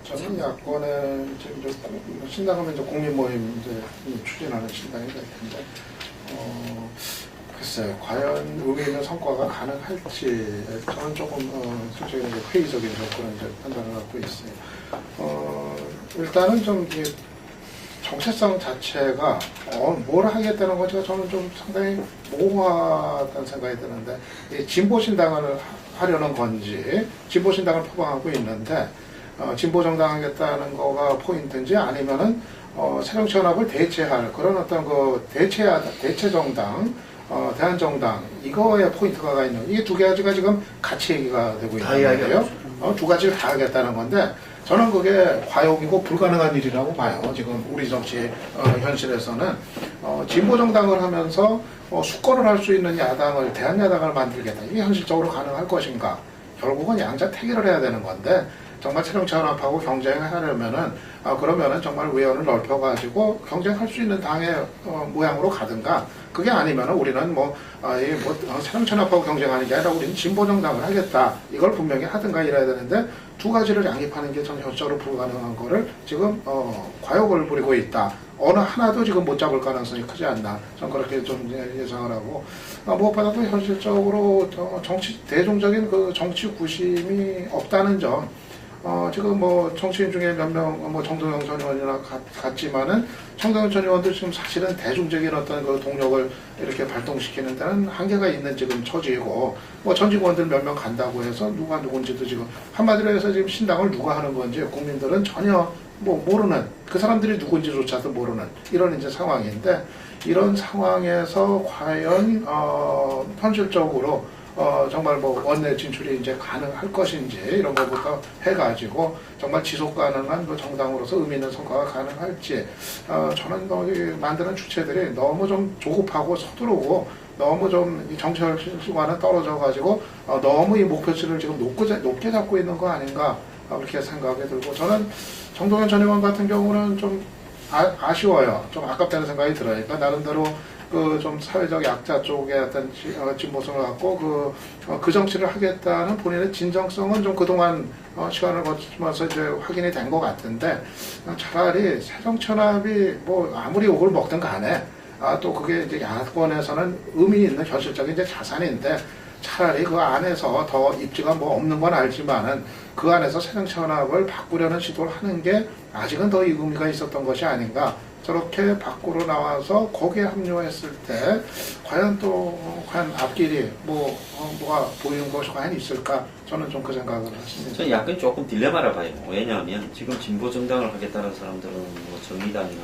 저는 야권에 지금 신당하면 이제 국민모임 이제 추진하는 신당이 될 텐데, 글쎄요, 과연 의미 있는 성과가 가능할지 저는 조금 솔직히 회의적인 접근을 이제 판단을 갖고 있어요. 일단은 좀 이게 정체성 자체가 뭘 하겠다는 건지가 저는 좀 상당히 모호하다는 생각이 드는데, 이 진보신당을 하려는 건지 진보신당을 표방하고 있는데 진보정당 하겠다는 거가 포인트인지 아니면은 새정치연합을 대체할 그런 어떤 대체정당 대한정당 이거에 포인트가 가 있는 이게 두 가지가 지금 같이 얘기가 되고 다 있는 거예요. 이야기하죠. 두 가지를 다 하겠다는 건데 저는 그게 과욕이고 불가능한 일이라고 봐요. 지금 우리 정치 현실에서는 진보 정당을 하면서 수권을 할 수 있는 야당을 대한야당을 만들겠다. 이게 현실적으로 가능할 것인가? 결국은 양자 태기를 해야 되는 건데 정말 체력차원합하고 경쟁을 하려면은 그러면은 정말 외연을 넓혀가지고 경쟁할 수 있는 당의 모양으로 가든가 그게 아니면은 우리는 체력차원합하고 경쟁하는 게 아니라 우리는 진보 정당을 하겠다 이걸 분명히 하든가 이래야 되는데 두 가지를 양립하는 게 전 현실적으로 불가능한 거를 지금 과욕을 부리고 있다. 어느 하나도 지금 못 잡을 가능성이 크지 않나. 전 그렇게 좀 예상을 하고 무엇보다도 현실적으로 대중적인 그 정치 구심이 없다는 점. 지금 정치인 중에 몇 명, 정동영 전 의원이나 같지만은, 정동영 전 의원도 지금 사실은 대중적인 어떤 그 동력을 이렇게 발동시키는 데는 한계가 있는 지금 처지이고, 전직 의원들 몇 명 간다고 해서 누가 누군지도 지금, 한마디로 해서 지금 신당을 누가 하는 건지 국민들은 전혀 모르는, 그 사람들이 누군지조차도 모르는 이런 이제 상황인데, 이런 상황에서 과연, 현실적으로 정말 원내 진출이 이제 가능할 것인지 이런 것부터 해가지고 정말 지속 가능한 정당으로서 의미 있는 성과가 가능할지 저는 만드는 주체들이 너무 좀 조급하고 서두르고 너무 좀 정치활동과는 떨어져가지고 너무 이 목표치를 지금 높게 잡고 있는 거 아닌가 그렇게 생각이 들고 저는 정동영 전 의원 같은 경우는 좀 아쉬워요. 좀 아깝다는 생각이 들어요. 그러니까 나름대로 좀 사회적 약자 쪽에 어떤 진보성을 갖고 그 정치를 하겠다는 본인의 진정성은 좀 그동안 시간을 거치면서 이제 확인이 된 것 같은데 차라리 새정치연합이 아무리 욕을 먹든 간에 또 그게 이제 야권에서는 의미 있는 현실적인 이제 자산인데 차라리 그 안에서 더 입지가 없는 건 알지만은 그 안에서 새정치연합을 바꾸려는 시도를 하는 게 아직은 더 의미가 있었던 것이 아닌가. 저렇게 밖으로 나와서 거기에 합류했을 때 과연 앞길이 뭐가 보이는 것이 과연 있을까 저는 좀 그 생각을 했습니다. 저는 약간 조금 딜레마라 봐요. 왜냐하면 지금 진보 정당을 하겠다는 사람들은 정의당이나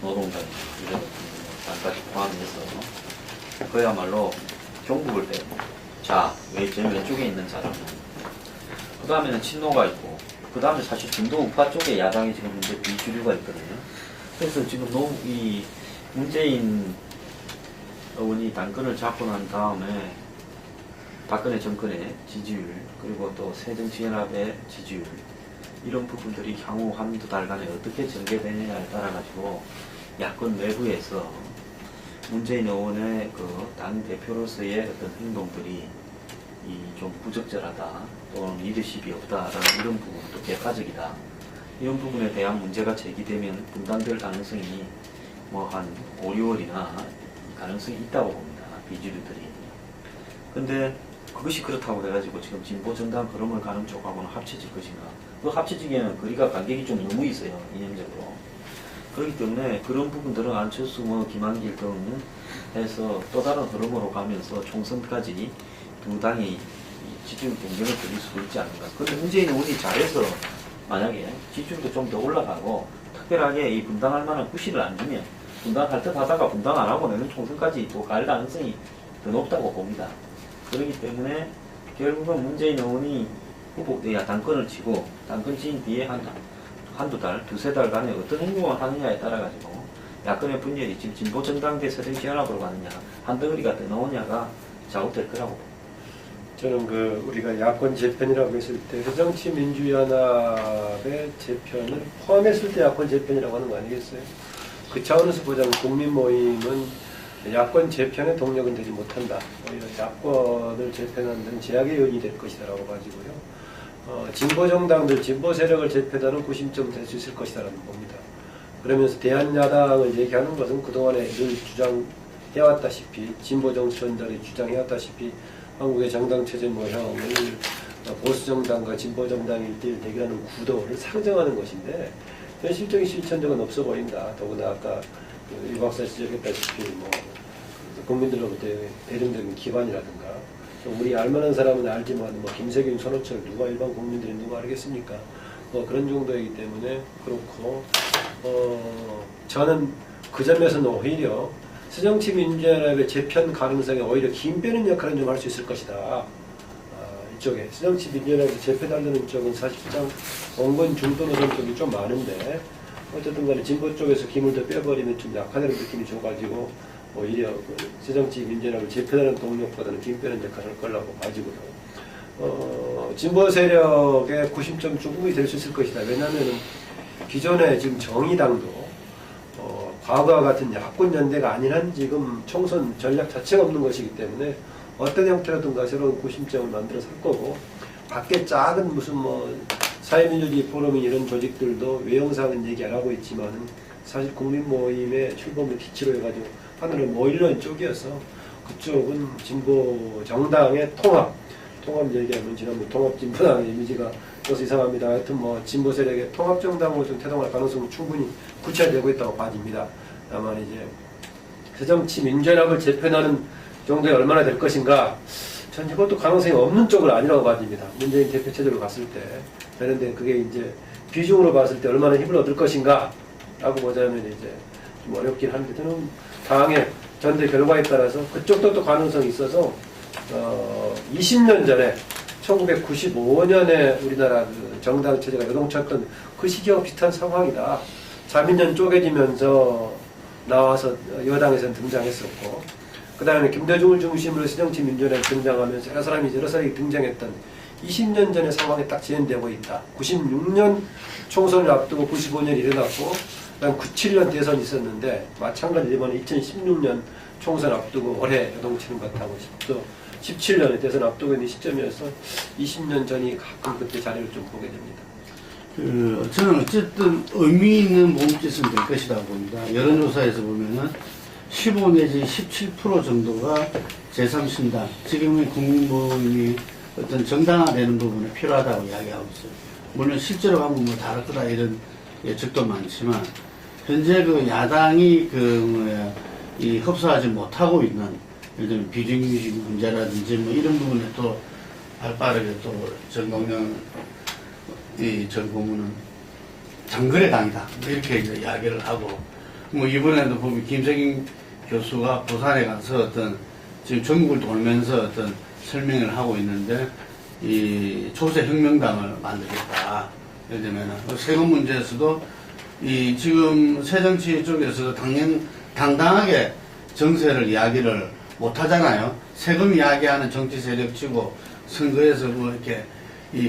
노동당이나 이런 당까지 포함해서 그야말로 종북을 빼고 왜 제일 왼쪽에 있는 사람은 그 다음에는 친노가 있고 그 다음에 사실 중도 우파 쪽에 야당이 지금 이제 비주류가 있거든요. 그래서 지금 너무 이 문재인 의원이 당권을 잡고 난 다음에 박근혜 정권의 지지율 그리고 또 새정치연합의 지지율 이런 부분들이 향후 한두 달간에 어떻게 전개되느냐에 따라 가지고 야권 내부에서 문재인 의원의 그 당 대표로서의 어떤 행동들이 좀 부적절하다 또는 리더십이 없다라는 이런 부분도 객관적이다. 이런 부분에 대한 문제가 제기되면 분단될 가능성이 한 5, 6월이나 가능성이 있다고 봅니다. 비주류들이. 근데 그것이 그렇다고 해가지고 지금 진보 정당 흐름을 가는 쪽하고는 합쳐질 것인가? 그 합쳐지기에는 거리가 간격이 좀 너무 있어요. 이념적으로. 그렇기 때문에 그런 부분들은 안철수, 김한길 등 해서 또 다른 흐름으로 가면서 총선까지 두 당이 지지율 경쟁을 벌일 수도 있지 않을까. 그런데 문재인 의원이 잘해서 만약에 지지율도 좀 더 올라가고 특별하게 이 분당할 만한 구실을 안 주면 분당할 듯 하다가 분당 안 하고 내년 총선까지 또 갈 가능성이 더 높다고 봅니다. 그렇기 때문에 결국은 문재인 의원이 당권을 치고 당권 친 뒤에 한두 달, 두세 달간에 어떤 행동을 하느냐에 따라 가지고 야권의 분열이 지금 진보 정당 대 새정치연합으로 가느냐 한 덩어리가 더 나오냐가 작업될 거라고 봅니다. 저는 우리가 야권 재편이라고 했을 때 새정치민주연합의 재편을 포함했을 때 야권 재편이라고 하는 거 아니겠어요? 그 차원에서 보자면 국민 모임은 야권 재편의 동력은 되지 못한다. 오히려 야권을 재편하는 데는 제약의 요인이 될 것이다라고 가지고요. 진보 정당들, 진보 세력을 재편하는 구심점 될 수 있을 것이다라는 봅니다. 그러면서 대한야당을 얘기하는 것은 그동안에 늘 주장해왔다시피 진보 정치원들이 주장해왔다시피 한국의 정당체제 모형을 보수정당과 진보정당이 1대1 대결하는 구도를 상정하는 것인데 현실적인 실천적은 없어 보인다. 더구나 아까 이 박사 지적했다시피 국민들로부터의 대중적인 기반이라든가 우리 알만한 사람은 알지만 김세균, 손호철 누가 일반 국민들이 누가 알겠습니까? 그런 정도이기 때문에 그렇고 저는 그 점에서는 오히려 새정치민주연합의 재편 가능성에 오히려 힘 빼는 역할을 좀 할 수 있을 것이다. 이쪽에 새정치민주연합에서 재편하려는 쪽은 사실상 원건 중도 노선 쪽이 좀 많은데 어쨌든 간에 진보 쪽에서 힘을 더 빼버리면 좀 약하다는 느낌이 줘가지고 오히려 그 새정치민주연합을 재편하는 동력보다는 힘 빼는 역할을 할 거라고 봐지고요. 진보 세력의 구심점 중국이 될 수 있을 것이다. 왜냐하면 기존에 지금 정의당도 과거와 같은 야권 연대가 아닌 한 지금 총선 전략 자체가 없는 것이기 때문에 어떤 형태로든가 새로운 구심점을 만들어 설 거고, 밖에 작은 무슨 뭐 사회민주주의 포럼이 이런 조직들도 외형상은 얘기 안 하고 있지만 사실 국민 모임의 출범을 기치로 해가지고 하늘은 모이려는 쪽이어서 그쪽은 진보 정당의 통합 얘기하면 지난번 통합진보당의 이미지가 그래서 이상합니다. 하여튼 뭐 진보 세력의 통합정당으로 좀 태동할 가능성은 충분히 구체화되고 있다고 봐집니다. 다만 이제 새정치민주연합을 재편하는 정도에 얼마나 될 것인가, 전 이것도 가능성이 없는 쪽은 아니라고 봐집니다. 문재인 대표 체제로 갔을 때. 그런데 그게 이제 비중으로 봤을 때 얼마나 힘을 얻을 것인가 라고 보자면 이제 좀 어렵긴 한데, 저는 당의 전대 결과에 따라서 그쪽도 또 가능성이 있어서 20년 전에 1995년에 우리나라 그 정당 체제가 요동쳤던 그 시기와 비슷한 상황이다. 자민련 쪼개지면서 나와서 여당에서는 등장했었고, 그 다음에 김대중을 중심으로 새정치민주연합이 등장하면서 여러 사람이 등장했던 20년 전의 상황이 딱 재현되고 있다. 96년 총선을 앞두고 95년 일어났고, 그다음 97년 대선이 있었는데 마찬가지로 이번에 2016년 총선 앞두고 올해 요동치는 것 같하고, 또 17년에 대선 앞두고 있는 시점이어서 20년 전이 가끔 그때 자리를 좀 보게 됩니다. 저는 어쨌든 의미 있는 몸짓은 될 것이라고 봅니다. 여론조사에서 보면은 15 내지 17% 정도가 제3신당, 지금의 국민모임이 어떤 정당화되는 부분에 필요하다고 이야기하고 있어요. 물론 실제로 가면 뭐 다를 거다 이런 예측도 많지만, 현재 그 야당이 이 흡수하지 못하고 있는, 예를 들면 비정규직 문제라든지 뭐 이런 부분에 또 발빠르게 또 전공련 전 고문은 장거리 당이다 이렇게 이제 이야기를 하고, 뭐 이번에도 보면 김석인 교수가 부산에 가서 지금 전국을 돌면서 설명을 하고 있는데, 이 조세혁명당을 만들겠다. 예를 들면 세금 문제에서도 지금 새정치 쪽에서 당당하게 정세를 이야기를 못 하잖아요. 세금 이야기하는 정치 세력치고 선거에서 뭐 이렇게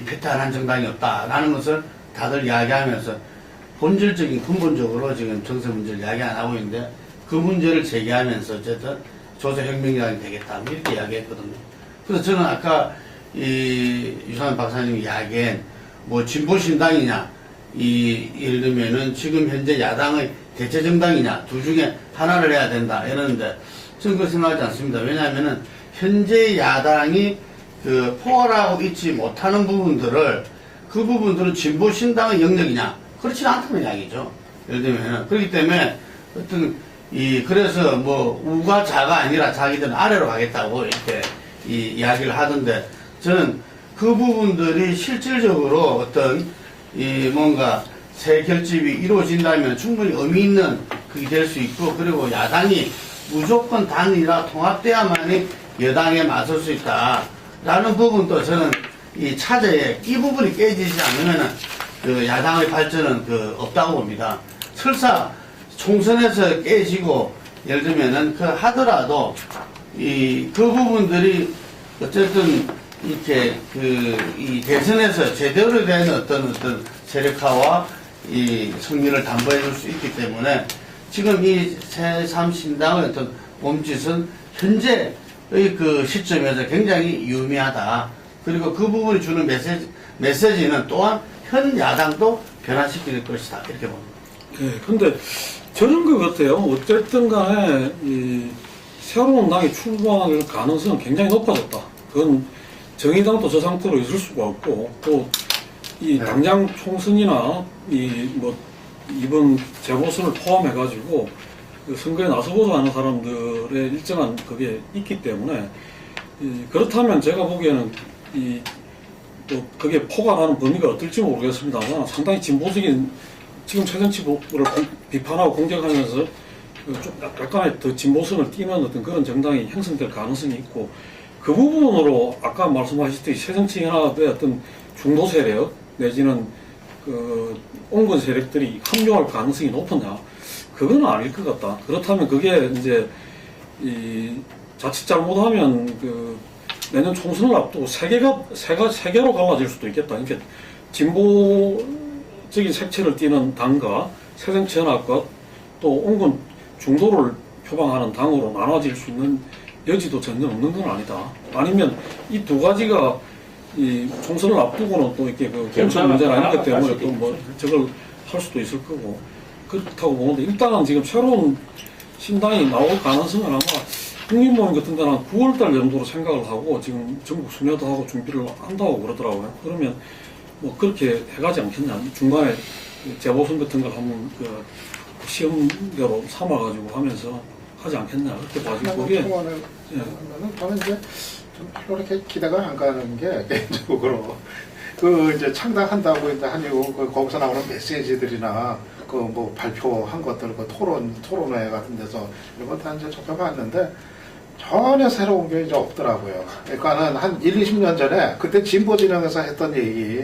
패탈한 정당이 없다라는 것을 다들 이야기하면서 본질적인 근본적으로 지금 정세 문제를 이야기 안 하고 있는데, 그 문제를 제기하면서 어쨌든 조세혁명당이 되겠다 이렇게 이야기했거든요. 그래서 저는 아까 유상현 박사님이 이야기한 뭐 진보신당이냐, 예를 들면은 지금 현재 야당의 대체정당이냐, 둘 중에 하나를 해야 된다 이러는데, 저는 그렇게 생각하지 않습니다. 왜냐하면은 현재 야당이 포괄하고 있지 못하는 부분들을, 그 부분들은 진보신당의 영역이냐, 그렇지 않다는 이야기죠. 예를 들면 그렇기 때문에 그래서 뭐 우가 자가 아니라 자기들은 아래로 가겠다고 이렇게 이야기를 하던데, 저는 그 부분들이 실질적으로 뭔가 새 결집이 이루어진다면 충분히 의미 있는 그게 될 수 있고, 그리고 야당이 무조건 단일화 통합돼야만이 여당에 맞설 수 있다라는 부분도 저는 이 차제에 이 부분이 깨지지 않으면은 야당의 발전은 없다고 봅니다. 설사 총선에서 깨지고 예를 들면은 하더라도 그 부분들이 어쨌든 이렇게 이 대선에서 제대로 된 어떤 세력화와 이 승리를 담보해 줄 수 있기 때문에, 지금 이 새3신당의 어떤 몸짓은 현재의 그 시점에서 굉장히 유의미하다. 그리고 그 부분이 주는 메시지는 또한 현 야당도 변화시킬 것이다. 이렇게 봅니다. 네, 근데 저는 것 같아요. 어쨌든 간에 새로운 당이 출범할 가능성은 굉장히 높아졌다. 그건 정의당도 저 상태로 있을 수가 없고, 또 당장 총선이나 이번 재보선을 포함해가지고 선거에 나서보자 하는 사람들의 일정한 그게 있기 때문에, 그렇다면 제가 보기에는 또 그게 포괄하는 범위가 어떨지 모르겠습니다만, 상당히 진보적인 지금 새정치를 비판하고 공격하면서 좀 약간의 더 진보성을 띠는 어떤 그런 정당이 형성될 가능성이 있고 그 부분으로 아까 말씀하셨듯이 새정치연합의 어떤 중도 세력 내지는 그 온건 세력들이 합류할 가능성이 높으냐 그건 아닐 것 같다. 그렇다면 그게 이제 이 자칫 잘못하면 그 내년 총선을 앞두고 세계로 갈라질 수도 있겠다. 그러니까 진보적인 색채를 띠는 당과 새정치연합과 또 온건 중도를 표방하는 당으로 나눠질 수 있는 여지도 전혀 없는 건 아니다. 아니면 이 두 가지가 이 총선을 앞두고는 또 이렇게 그 공천 문제나 이런 것 때문에 또 뭐 저걸 할 수도 있을 거고 그렇다고 보는데 일단은 지금 새로운 신당이 나올 가능성은 아마 국민모임 같은 데는 9월달 정도로 생각을 하고 지금 전국 순회도 하고 준비를 한다고 그러더라고요. 그러면 뭐 그렇게 해가지 않겠냐. 중간에 재보선 같은 걸 한번 그 시험대로 삼아가지고 하면서 하지 않겠냐. 그렇게 봐지고 그게 통화를 하면은 저는 이제 좀 별로 이렇게 기대가 안 가는 게 개인적으로 그 이제 창당한다고 이제 한 이후 그 거기서 나오는 메시지들이나 그 뭐 발표한 것들 그 토론회 같은 데서 이런 거 다 이제 접해봤는데 전혀 새로운 게 이제 없더라고요. 그러니까는 한 1, 20년 전에 그때 진보 진영에서 했던 얘기,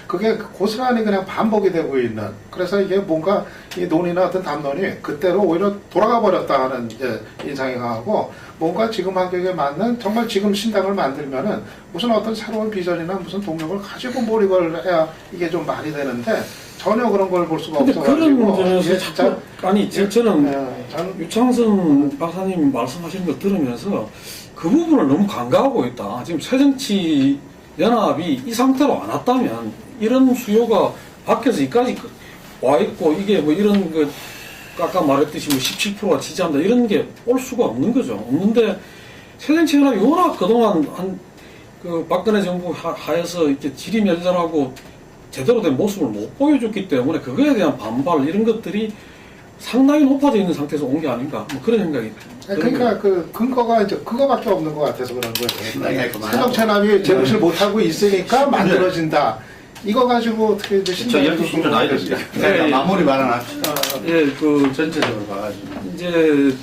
그게 고스란히 그냥 반복이 되고 있는. 그래서 이게 뭔가 이 논의나 어떤 담론이 그때로 오히려 돌아가 버렸다 하는 이제 인상이 강하고 뭔가 지금 환경에 맞는 정말 지금 신당을 만들면은 무슨 어떤 새로운 비전이나 무슨 동력을 가지고 몰입을 해야 이게 좀 말이 되는데 전혀 그런 걸 볼 수가 근데 없어가지고 그런 점에서 진짜 아니 저는 저는 유창선 박사님 말씀하시는 걸 들으면서 그 부분을 너무 간과하고 있다. 지금 새정치연합이 이 상태로 안 왔다면 이런 수요가 밖에서 여기까지 와 있고 이게 뭐 이런 그 아까 말했듯이 뭐 17%가 지지한다 이런 게 올 수가 없는 거죠. 없는데 새정치연합이 워낙 그동안 그 박근혜 정부 하에서 이렇게 지리멸렬하고 제대로 된 모습을 못 보여줬기 때문에 그거에 대한 반발 이런 것들이 상당히 높아져 있는 상태에서 온 게 아닌가 뭐 그런 생각이 그러니까 그 근거가 이제 그거밖에 없는 것 같아서 그런 거예요. 그만. 새정치연합이 제것을 못하고 있으니까 만들어진다. 이거 가지고 어떻게 이제 저 12시로 나야 됩니다. 그러니까 마무리 발언합시다. 예, 그 전체적으로 봐가지고. 이제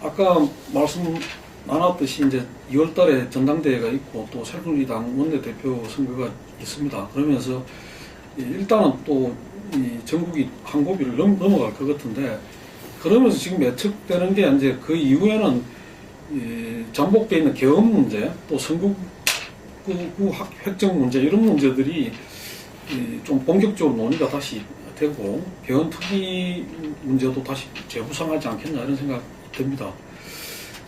아까 말씀 나눴듯이 이제 2월달에 전당대회가 있고 또 새누리당 원내대표 선거가 있습니다. 그러면서 일단은 또 이 전국이 한 고비를 넘어갈 것 같은데 그러면서 지금 예측되는 게 이제 그 이후에는 이 잠복되어 있는 계엄 문제 또 선거구 획정 문제 이런 문제들이 좀 본격적으로 논의가 다시 되고 개헌 특위 문제도 다시 재구상하지 않겠나 이런 생각이 듭니다.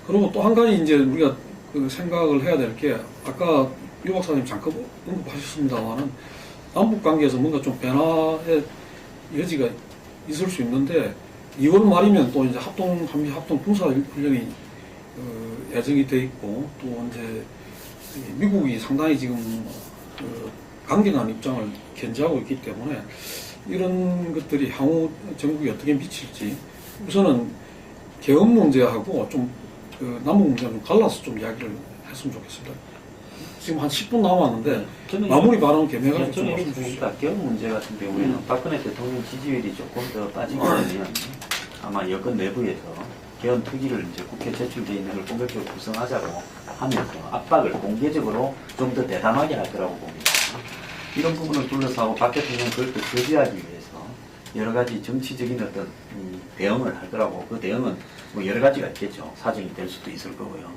그리고 또 한 가지 이제 우리가 그 생각을 해야 될 게 아까 유 박사님 잠깐 언급하셨습니다만은 남북 관계에서 뭔가 좀 변화의 여지가 있을 수 있는데 2월 말이면 또 이제 한미 합동 군사 훈련이 예정이 돼 있고 또 이제 미국이 상당히 지금 강경한 입장을 견지하고 있기 때문에 이런 것들이 향후 전국에 어떻게 미칠지 우선은 계엄 문제하고 좀 그 남북 문제는 좀 갈라서 좀 이야기를 했으면 좋겠습니다. 지금 한 10분 남았는데 마무리 발언 개명을 좀 말씀 주시죠. 계엄 문제 같은 경우에는 박근혜 대통령 지지율이 조금 더 빠지게 되면 아마 여권 내부에서 개헌 특위를 이제 국회 제출돼 있는 걸 본격적으로 구성하자고 하면서 압박을 공개적으로 좀 더 대담하게 할 거라고 봅니다. 이런 부분을 둘러싸고 박 대통령은 그걸 또 저지하기 위해서 여러 가지 정치적인 어떤 대응을 할 거라고 그 대응은 뭐 여러 가지가 있겠죠. 사정이 될 수도 있을 거고요.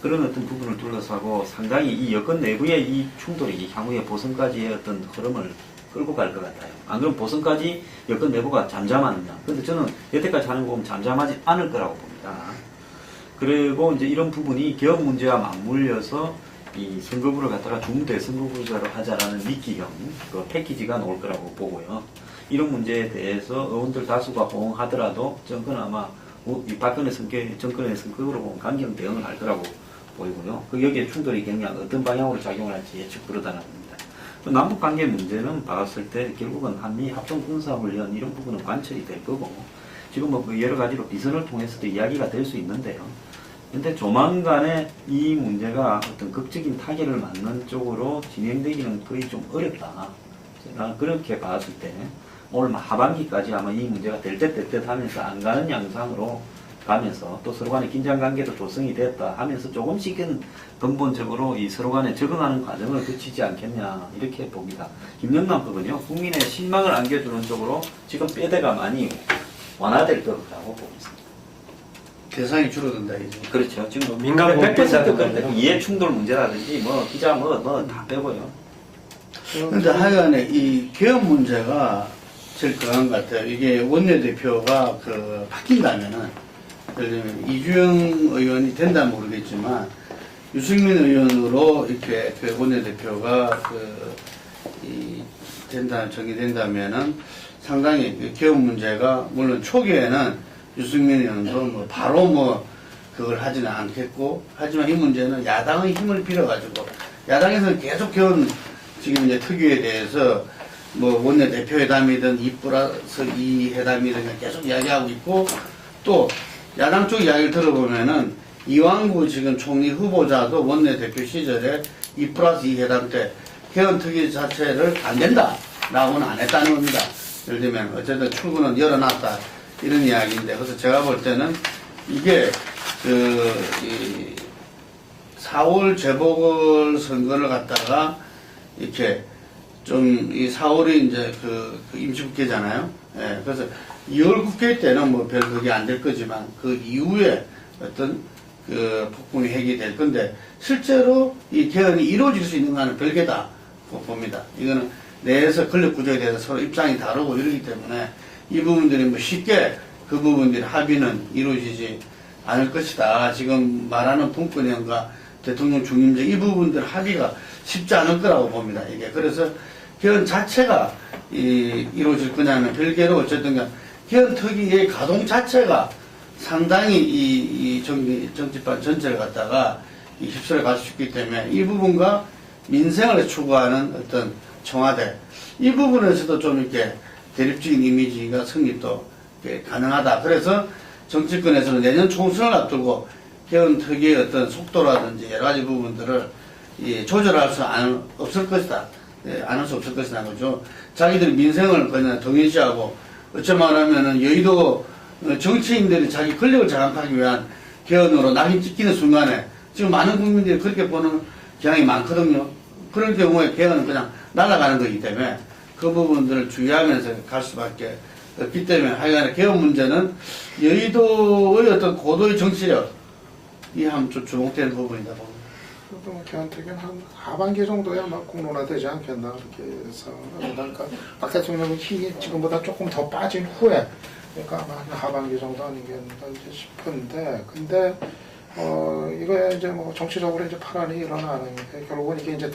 그런 어떤 부분을 둘러싸고 상당히 이 여권 내부의 이 충돌이 향후에 보선까지의 어떤 흐름을 끌고 갈 것 같아요. 안 그러면 보선까지 여권 내부가 잠잠하느냐. 근데 저는 여태까지 하는 거 보면 잠잠하지 않을 거라고 봅니다. 그리고 이제 이런 부분이 개혁 문제와 맞물려서 이 선거구를 갖다가 중대 선거구제로 하자라는 미끼형 그 패키지가 나올 거라고 보고요. 이런 문제에 대해서 의원들 다수가 호응하더라도 정권은 아마 이 박근혜 정권의 선거구로 보면 강경 대응을 할 거라고 보이고요. 그 여기에 충돌이 경량 어떤 방향으로 작용을 할지 예측 불허다는 겁니다. 남북 관계 문제는 봤을 때 결국은 한미 합동 군사훈련 이런 부분은 관철이 될 거고 지금 뭐 여러 가지로 비선을 통해서도 이야기가 될 수 있는데요. 근데 조만간에 이 문제가 어떤 극적인 타결을 맞는 쪽으로 진행되기는 거의 좀 어렵다. 그렇게 봤을 때 올 하반기까지 아마 이 문제가 될 듯 하면서 안 가는 양상으로 가면서 또 서로 간의 긴장 관계도 조성이 됐다 하면서 조금씩은 근본적으로 이 서로 간에 적응하는 과정을 거치지 않겠냐 이렇게 봅니다. 김영남 법은요 국민의 실망을 안겨주는 쪽으로 지금 뼈대가 많이 완화될 거라고 보고 있습니다. 대상이 줄어든다 이제. 그렇죠. 지금 민간 100% 그런데 이해 충돌 문제라든지 뭐 기자 뭐 다 빼고요. 근데 하여간에 이 개헌 문제가 제일 강한 것 같아요. 이게 원내대표가 바뀐다면은, 예를 들면 이주영 의원이 된다면 모르겠지만, 유승민 의원으로 이렇게 원내대표가 정의된다면은 상당히 개헌 문제가, 물론 초기에는 유승민 의원도 바로 그걸 하지는 않겠고, 하지만 이 문제는 야당의 힘을 빌어가지고, 야당에서는 계속 개헌 지금 이제 특위에 대해서 원내대표회담이든 2+2 회담이든 계속 이야기하고 있고, 또 야당 쪽 이야기를 들어보면은 이완구 지금 총리 후보자도 원내대표 시절에 2+2 회담 때 개헌 특위 자체를 안 된다 라고는 안 했다는 겁니다. 예를 들면 어쨌든 출구는 열어놨다 이런 이야기인데, 그래서 제가 볼 때는 이게 4월 재보궐선거를 갖다가 이렇게 이 4월이 이제 임시국회잖아요. 예, 그래서 2월 국회 때는 별 그게 안 될 거지만 그 이후에 어떤 폭풍이 해결될 건데, 실제로 이 개헌이 이루어질 수 있는 거는 별개다 봅니다. 이거는 내에서 권력 구조에 대해서 서로 입장이 다르고 이러기 때문에 이 부분들이 쉽게 그 부분들이 합의는 이루어지지 않을 것이다. 지금 말하는 분권형과 대통령 중임제 이 부분들 합의가 쉽지 않을 거라고 봅니다. 이게 그래서 개헌 자체가 이루어질 거냐면 별개로 어쨌든 개헌 특위의 가동 자체가 상당히 이 정치판 전체를 갖다가 휩쓸어 갈 수 있기 때문에 이 부분과 민생을 추구하는 어떤 청와대 이 부분에서도 좀 이렇게 대립적인 이미지가 성립도 가능하다. 그래서 정치권에서는 내년 총선을 앞두고 개헌 특위의 어떤 속도라든지 여러 가지 부분들을 조절할 수 없을 것이다. 안 할 수 없을 것이다. 그죠? 자기들이 민생을 그냥 동일시하고, 어쩌 말하면은 여의도 정치인들이 자기 권력을 장악하기 위한 개헌으로 낙인 찍히는 순간에 지금 많은 국민들이 그렇게 보는 경향이 많거든요. 그럴 경우에 개헌은 그냥 날아가는 거기 때문에 그 부분들을 주의하면서 갈 수밖에 없기 때문에 하여간에 개헌 문제는 여의도의 어떤 고도의 정치력, 이 한번 좀 주목되는 부분이다 봅니다. 개헌특위는 한 하반기 정도야 공론화되지 않겠나 그렇게 해서, 그러니까 박 대통령의 힘이 지금보다 조금 더 빠진 후에, 그러니까 아마 한 하반기 정도 아니겠나 싶은데, 근데 이거에 이제 정치적으로 이제 파란이 일어나는 게 결국은 이게 이제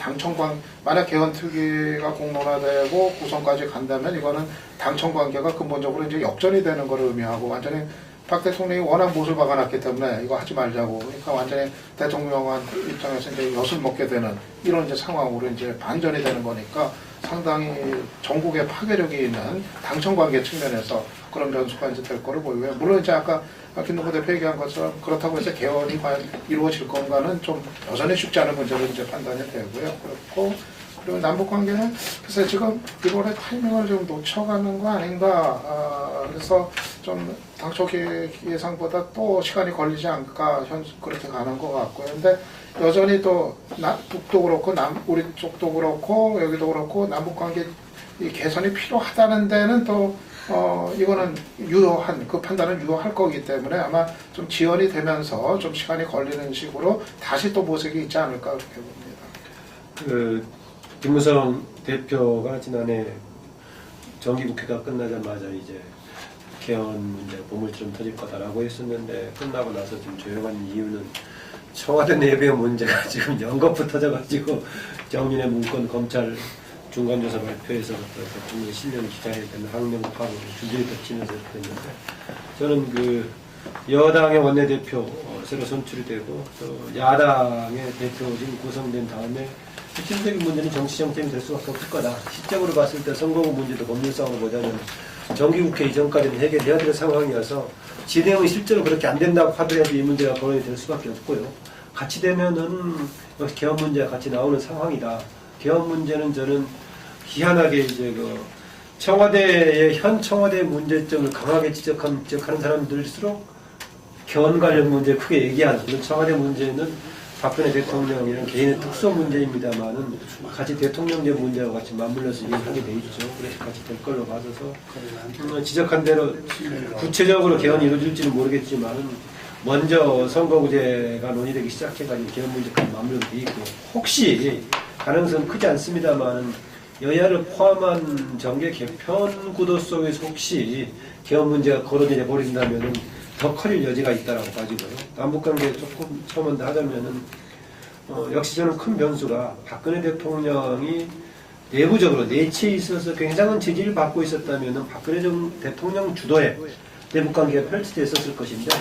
만약 개헌특위가 공론화되고 구성까지 간다면 이거는 당청 관계가 근본적으로 이제 역전이 되는 걸 의미하고, 완전히 박 대통령이 워낙 못을 박아놨기 때문에 이거 하지 말자고, 그러니까 완전히 대통령한 입장에서 이제 엿을 먹게 되는 이런 이제 상황으로 이제 반전이 되는 거니까 상당히 전국에 파괴력이 있는 당청 관계 측면에서 그런 변수가 이제 될 거를 보이고요. 물론 이제 아까 김동호 대표 얘기한 것처럼 그렇다고 해서 개헌이 과연 이루어질 건가는 좀 여전히 쉽지 않은 문제로 이제 판단이 되고요. 그렇고, 그리고 남북 관계는 글쎄 지금 1월에 타이밍을 좀 놓쳐가는 거 아닌가. 그래서 좀 당초 예상보다 또 시간이 걸리지 않을까 그렇게 가는 것 같고요. 근데 여전히 또 북도 그렇고 우리 쪽도 그렇고 여기도 그렇고 남북 관계 이 개선이 필요하다는 데는 또 이거는 그 판단은 유효할 거기 때문에 아마 좀 지연이 되면서 좀 시간이 걸리는 식으로 다시 또 모색이 있지 않을까 그렇게 봅니다. 김무성 대표가 지난해 정기국회가 끝나자마자 이제 개헌 문제 보물처럼 터질 거다라고 했었는데, 끝나고 나서 좀 조용한 이유는 청와대 내부의 문제가 지금 연거푸 터져가지고 정민의 문건 검찰 중간조사 발표에서 대통령 실명 기자회견 항명파로 주제에 덮치면서 그랬는데, 저는 여당의 원내대표 새로 선출되고 또 야당의 대표진 구성된 다음에 핵심적인 문제는 정치 정책이 될 수밖에 없을 거다. 시점으로 봤을 때 선거구 문제도 법률 싸움을 보자면 정기국회 이전까지는 해결해야 될 상황이어서 진행은 실제로 그렇게 안 된다고 하더라도 이 문제가 거론이 될 수밖에 없고요. 같이 되면은 개헌 문제가 같이 나오는 상황이다. 개헌 문제는 저는 희한하게 이제 청와대의 현 청와대 문제점을 강하게 지적하는 사람들일수록 개헌 관련 문제 크게 얘기하는 물론 청와대 문제는 박근혜 대통령이라는 개인의 특수 문제입니다만은 같이 대통령제 문제와 같이 맞물려서 얘기하게 돼 있죠. 그래서 같이 될 걸로 봐서서 지적한 대로 구체적으로 개헌이 이루어질지는 모르겠지만은 먼저 선거구제가 논의되기 시작해가지고 개헌 문제까지 맞물려 돼 있고 혹시 가능성 크지 않습니다만은 여야를 포함한 정계 개편 구도 속에서 혹시 개헌 문제가 거론이 버린다면은 더 커질 여지가 있다라고 봐지고요. 남북관계 조금 처음 하자면은 역시 저는 큰 변수가 박근혜 대통령이 내부적으로 내치에 있어서 굉장한 지지를 받고 있었다면은 박근혜 대통령 주도의 대북관계가 펼쳐져 있었을 것인데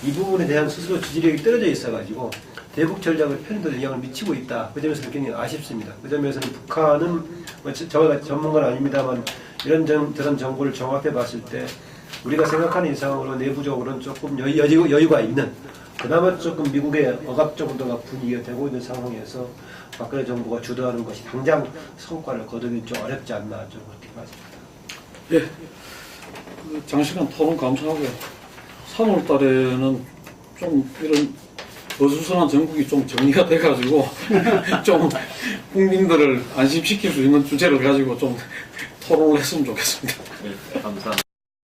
이 부분에 대한 스스로 지지력이 떨어져 있어가지고 대북 전략을 편도 영향을 미치고 있다. 그 점에서는 굉장히 아쉽습니다. 그 점에서는 북한은 저가 전문가는 아닙니다만 저런 정보를 종합해 봤을 때 우리가 생각하는 이상으로 내부적으로는 조금 여유가 있는 그나마 조금 미국의 억압 정도가 분위기가 되고 있는 상황에서 박근혜 정부가 주도하는 것이 당장 성과를 거두기 좀 어렵지 않나 좀 그렇게 봤습니다. 예. 그 장시간 토론 감사하고요. 3월 달에는 좀 이런 어수선한 전국이 좀 정리가 돼가지고 좀 국민들을 안심시킬 수 있는 주제를 가지고 좀 토론을 했으면 좋겠습니다. 네, 감사합니다.